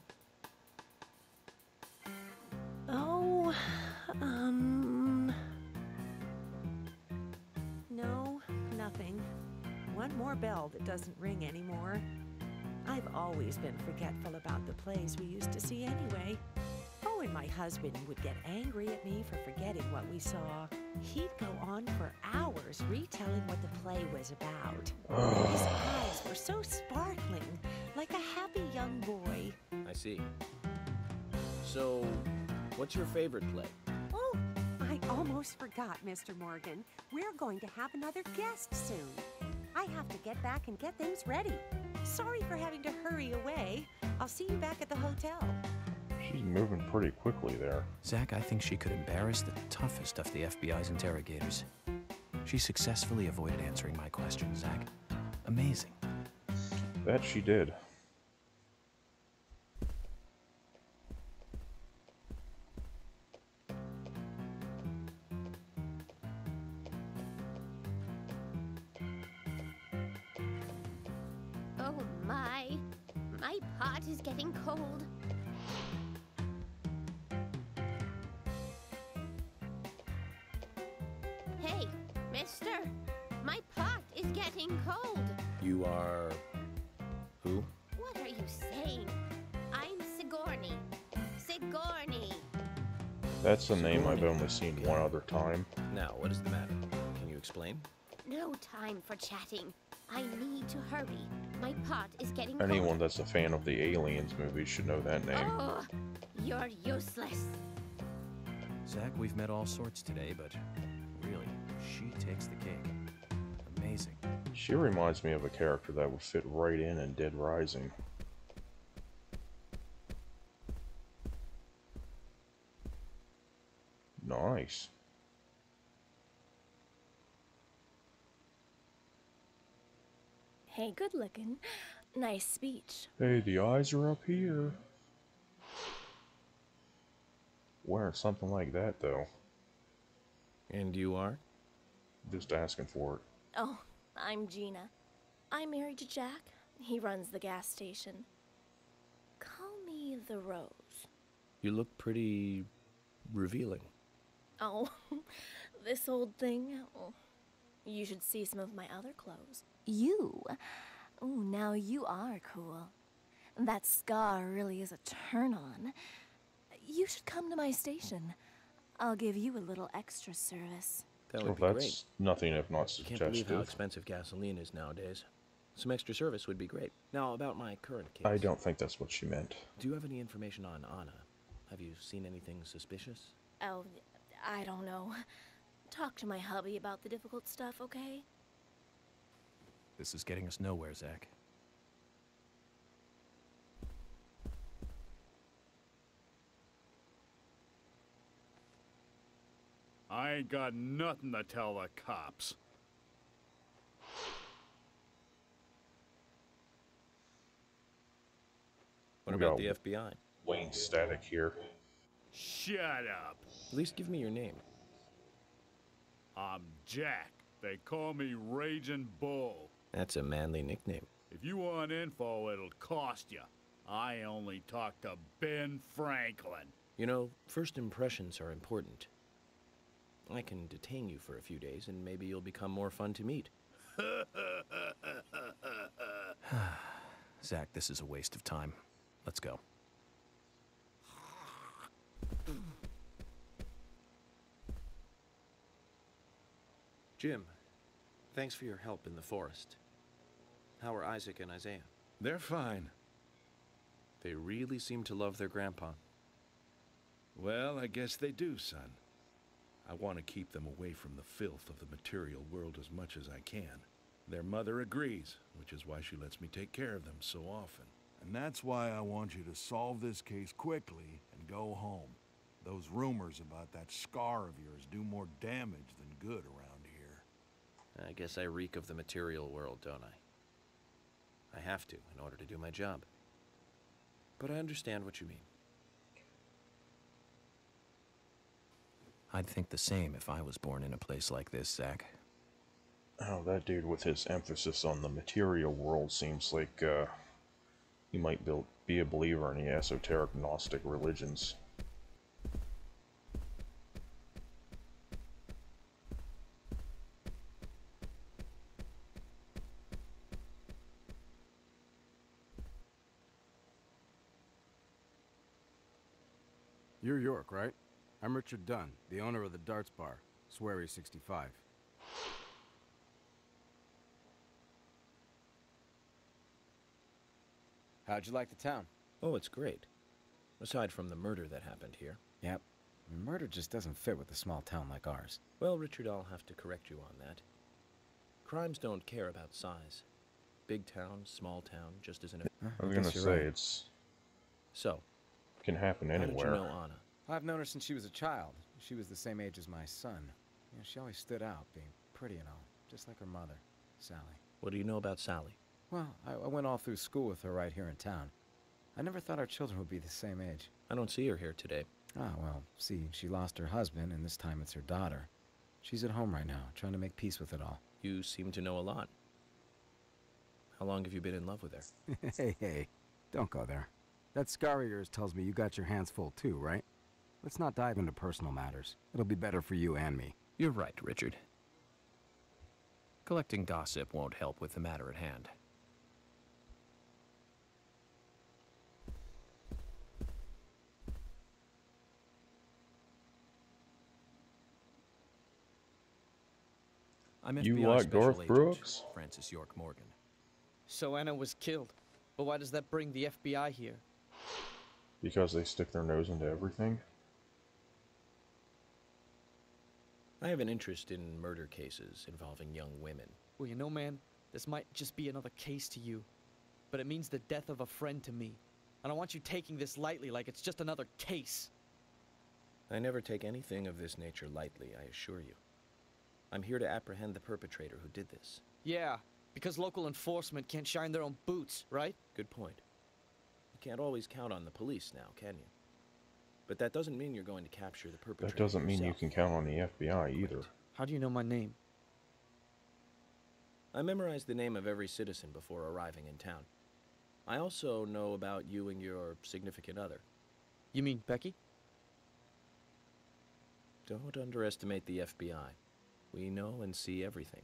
Oh, no, nothing. One more bell that doesn't ring anymore. I've always been forgetful about the plays we used to see anyway. Oh, and my husband would get angry at me for forgetting what we saw. He'd go on for hours retelling what the play was about. His eyes were so sparkling, like a happy young boy. I see. So, what's your favorite play? Oh, I almost forgot, Mr. Morgan. We're going to have another guest soon. I have to get back and get things ready. Sorry for having to hurry away. I'll see you back at the hotel. She's moving pretty quickly there. Zach, I think she could embarrass the toughest of the FBI's interrogators. She successfully avoided answering my questions, Zach. Amazing. That she did. Oh my pot is getting cold. freezing cold. You are... who? What are you saying? I'm Sigourney. Sigourney. That's a name I've only seen one other time. Now, what is the matter? Can you explain? No time for chatting. I need to hurry. My pot is getting cold. Anyone that's a fan of the Aliens movies should know that name. Oh, you're useless. Zach, we've met all sorts today, but really, she takes the cake. Amazing. She reminds me of a character that would fit right in Dead Rising. Nice. Hey, good looking. Nice speech. Hey, the eyes are up here. Wearing something like that, though. And you are? Just asking for it. Oh, I'm Gina. I'm married to Jack. He runs the gas station. Call me the Rose. You look pretty... revealing. Oh, this old thing. Oh, you should see some of my other clothes. You? Oh, now you are cool. That scar really is a turn-on. You should come to my station. I'll give you a little extra service. That would be that's great. Nothing if not Can't believe how suggestive. expensive gasoline is nowadays. Some extra service would be great. Now, about my current case. I don't think that's what she meant. Do you have any information on Anna? Have you seen anything suspicious? Oh, I don't know. Talk to my hubby about the difficult stuff, okay? This is getting us nowhere, Zach. I ain't got nothing to tell the cops. What We about got the FBI? Wayne Static here. Shut up. At least give me your name. I'm Jack. They call me Raging Bull. That's a manly nickname. If you want info, it'll cost you. I only talk to Ben Franklin. You know, first impressions are important. I can detain you for a few days, and maybe you'll become more fun to meet. Zach, this is a waste of time. Let's go. Jim, thanks for your help in the forest. How are Isaac and Isaiah? They're fine. They really seem to love their grandpa. Well, I guess they do, son. I want to keep them away from the filth of the material world as much as I can. Their mother agrees, which is why she lets me take care of them so often. And that's why I want you to solve this case quickly and go home. Those rumors about that scar of yours do more damage than good around here. I guess I reek of the material world, don't I? I have to in order to do my job. But I understand what you mean. I'd think the same if I was born in a place like this, Zach. Oh, that dude with his emphasis on the material world seems like he might be a believer in the esoteric Gnostic religions. You're York, right? I'm Richard Dunn, the owner of the Darts Bar, Swery 65. How'd you like the town? Oh, it's great. Aside from the murder that happened here. Yep. Murder just doesn't fit with a small town like ours. Well, Richard, I'll have to correct you on that. Crimes don't care about size. Big town, small town, just as in a... I was gonna say, right. it's... So, can happen how anywhere. did you know Anna? I've known her since she was a child. She was the same age as my son. You know, she always stood out, being pretty and all, just like her mother, Sally. What do you know about Sally? Well, I went all through school with her right here in town. I never thought our children would be the same age. I don't see her here today. Ah, well, see, she lost her husband, and this time it's her daughter. She's at home right now, trying to make peace with it all. You seem to know a lot. How long have you been in love with her? Hey, don't go there. That scar of yours tells me you got your hands full too, right? Let's not dive into personal matters. It'll be better for you and me. You're right, Richard. Collecting gossip won't help with the matter at hand. I'm You FBI like Special Garth Agent Brooks? Francis York Morgan. So Anna was killed. But why does that bring the FBI here? Because they stick their nose into everything? I have an interest in murder cases involving young women. Well, you know, man, this might just be another case to you. But it means the death of a friend to me. I don't want you taking this lightly like it's just another case. I never take anything of this nature lightly, I assure you. I'm here to apprehend the perpetrator who did this. Yeah, because local enforcement can't shine their own boots, right? Good point. You can't always count on the police now, can you? But that doesn't mean you're going to capture the perpetrator That doesn't mean you yourself. can count on the FBI either. How do you know my name? I memorized the name of every citizen before arriving in town. I also know about you and your significant other. You mean Becky? Don't underestimate the FBI. We know and see everything.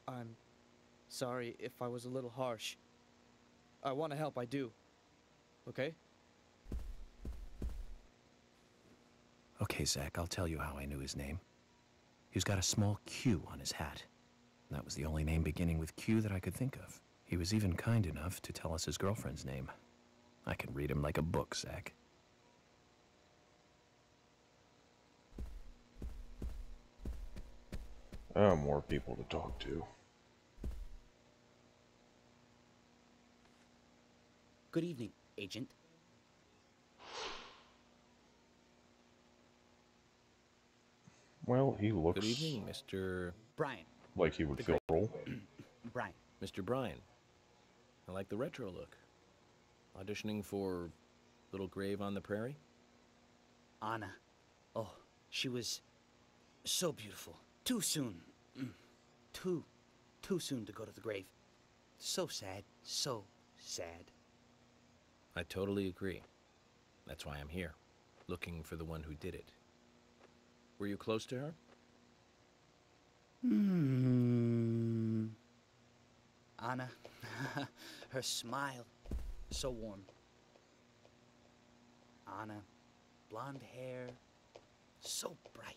I'm sorry if I was a little harsh. I want to help, I do. Okay? Okay, Zach, I'll tell you how I knew his name. He's got a small Q on his hat. That was the only name beginning with Q that I could think of. He was even kind enough to tell us his girlfriend's name. I can read him like a book, Zach. Oh, more people to talk to. Good evening, Agent. Well, he looks... Good evening, Mr. Brian. Like he would fill a role. Brian. Mr. Brian. I like the retro look. Auditioning for Little Grave on the Prairie? Anna. Oh, she was so beautiful. Too soon. Too soon to go to the grave. So sad. So sad. I totally agree. That's why I'm here, looking for the one who did it. Were you close to her? Anna. Her smile. So warm. Anna. Blonde hair. So bright.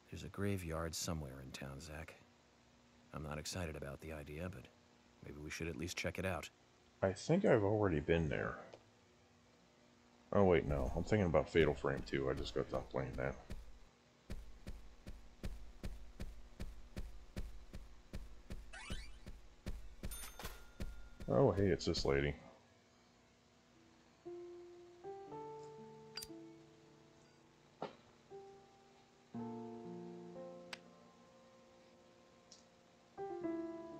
There's a graveyard somewhere in town, Zach. I'm not excited about the idea, but maybe we should at least check it out. I think I've already been there. Oh wait, no. I'm thinking about Fatal Frame 2. I just got done playing that. Oh hey, it's this lady.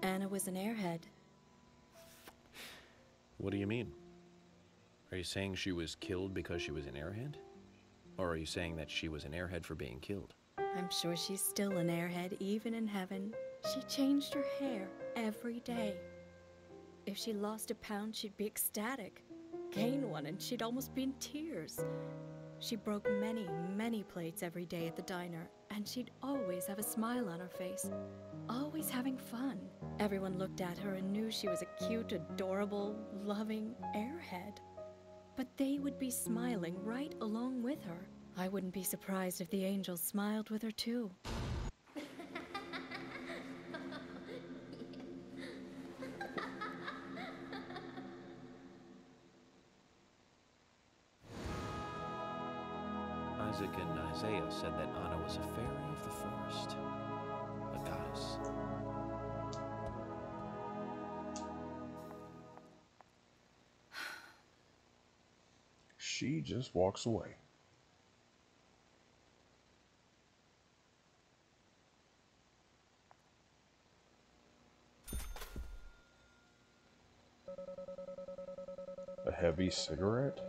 Anna was an airhead. What do you mean? Are you saying she was killed because she was an airhead? Or are you saying that she was an airhead for being killed? I'm sure she's still an airhead, even in heaven. She changed her hair every day. If she lost a pound, she'd be ecstatic. Gain one, and she'd almost be in tears. She broke many, many plates every day at the diner, and she'd always have a smile on her face. Always having fun. Everyone looked at her and knew she was a cute, adorable, loving airhead. But they would be smiling right along with her. I wouldn't be surprised if the angels smiled with her too. Isaac and Isaiah said that Anna was a fairy of the forest. A goddess. She just walks away. A heavy cigarette?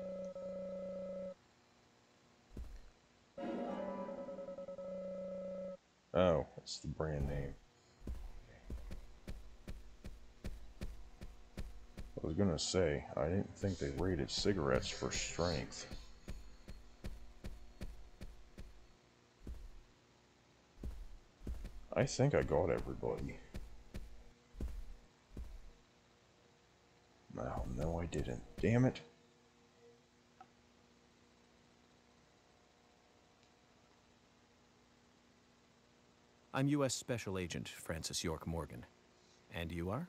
Oh, it's the brand name. I was gonna say, I didn't think they rated cigarettes for strength. I think I got everybody. Oh, no, I didn't. Damn it. I'm U.S. Special Agent Francis York Morgan. And you are?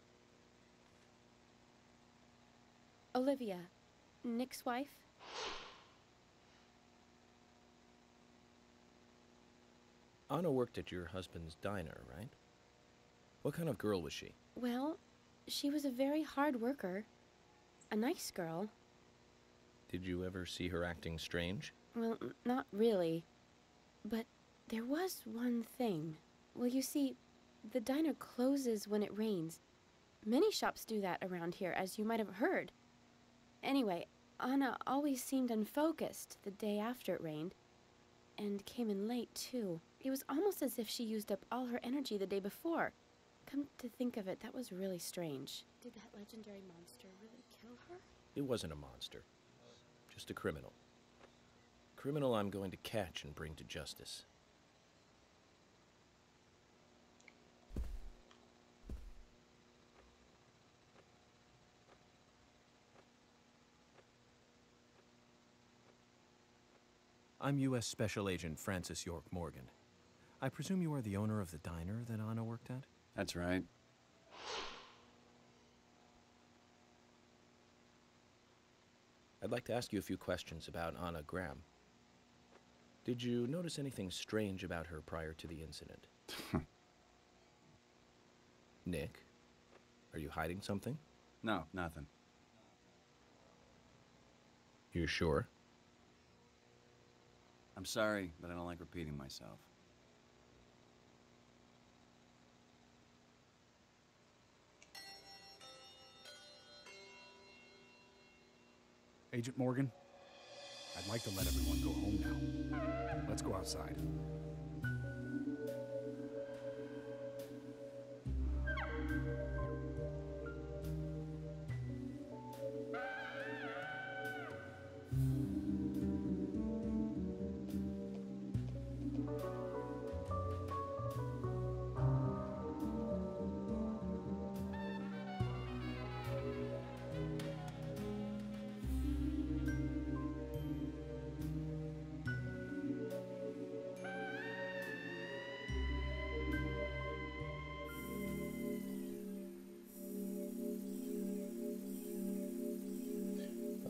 Olivia, Nick's wife. Anna worked at your husband's diner, right? What kind of girl was she? Well, she was a very hard worker. A nice girl. Did you ever see her acting strange? Well, not really. But there was one thing. Well, you see, the diner closes when it rains. Many shops do that around here, as you might have heard. Anyway, Anna always seemed unfocused the day after it rained. And came in late, too. It was almost as if she used up all her energy the day before. Come to think of it, that was really strange. Did that legendary monster really kill her? It wasn't a monster. Just a criminal. Criminal I'm going to catch and bring to justice. I'm U.S. Special Agent Francis York Morgan. I presume you are the owner of the diner that Anna worked at? That's right. I'd like to ask you a few questions about Anna Graham. Did you notice anything strange about her prior to the incident? Nick, are you hiding something? No, nothing. You sure? I'm sorry, but I don't like repeating myself. Agent Morgan, I'd like to let everyone go home now. Let's go outside.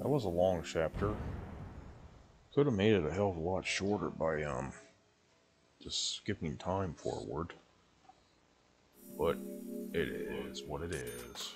That was a long chapter. Could have made it a hell of a lot shorter by just skipping time forward. But it is what it is.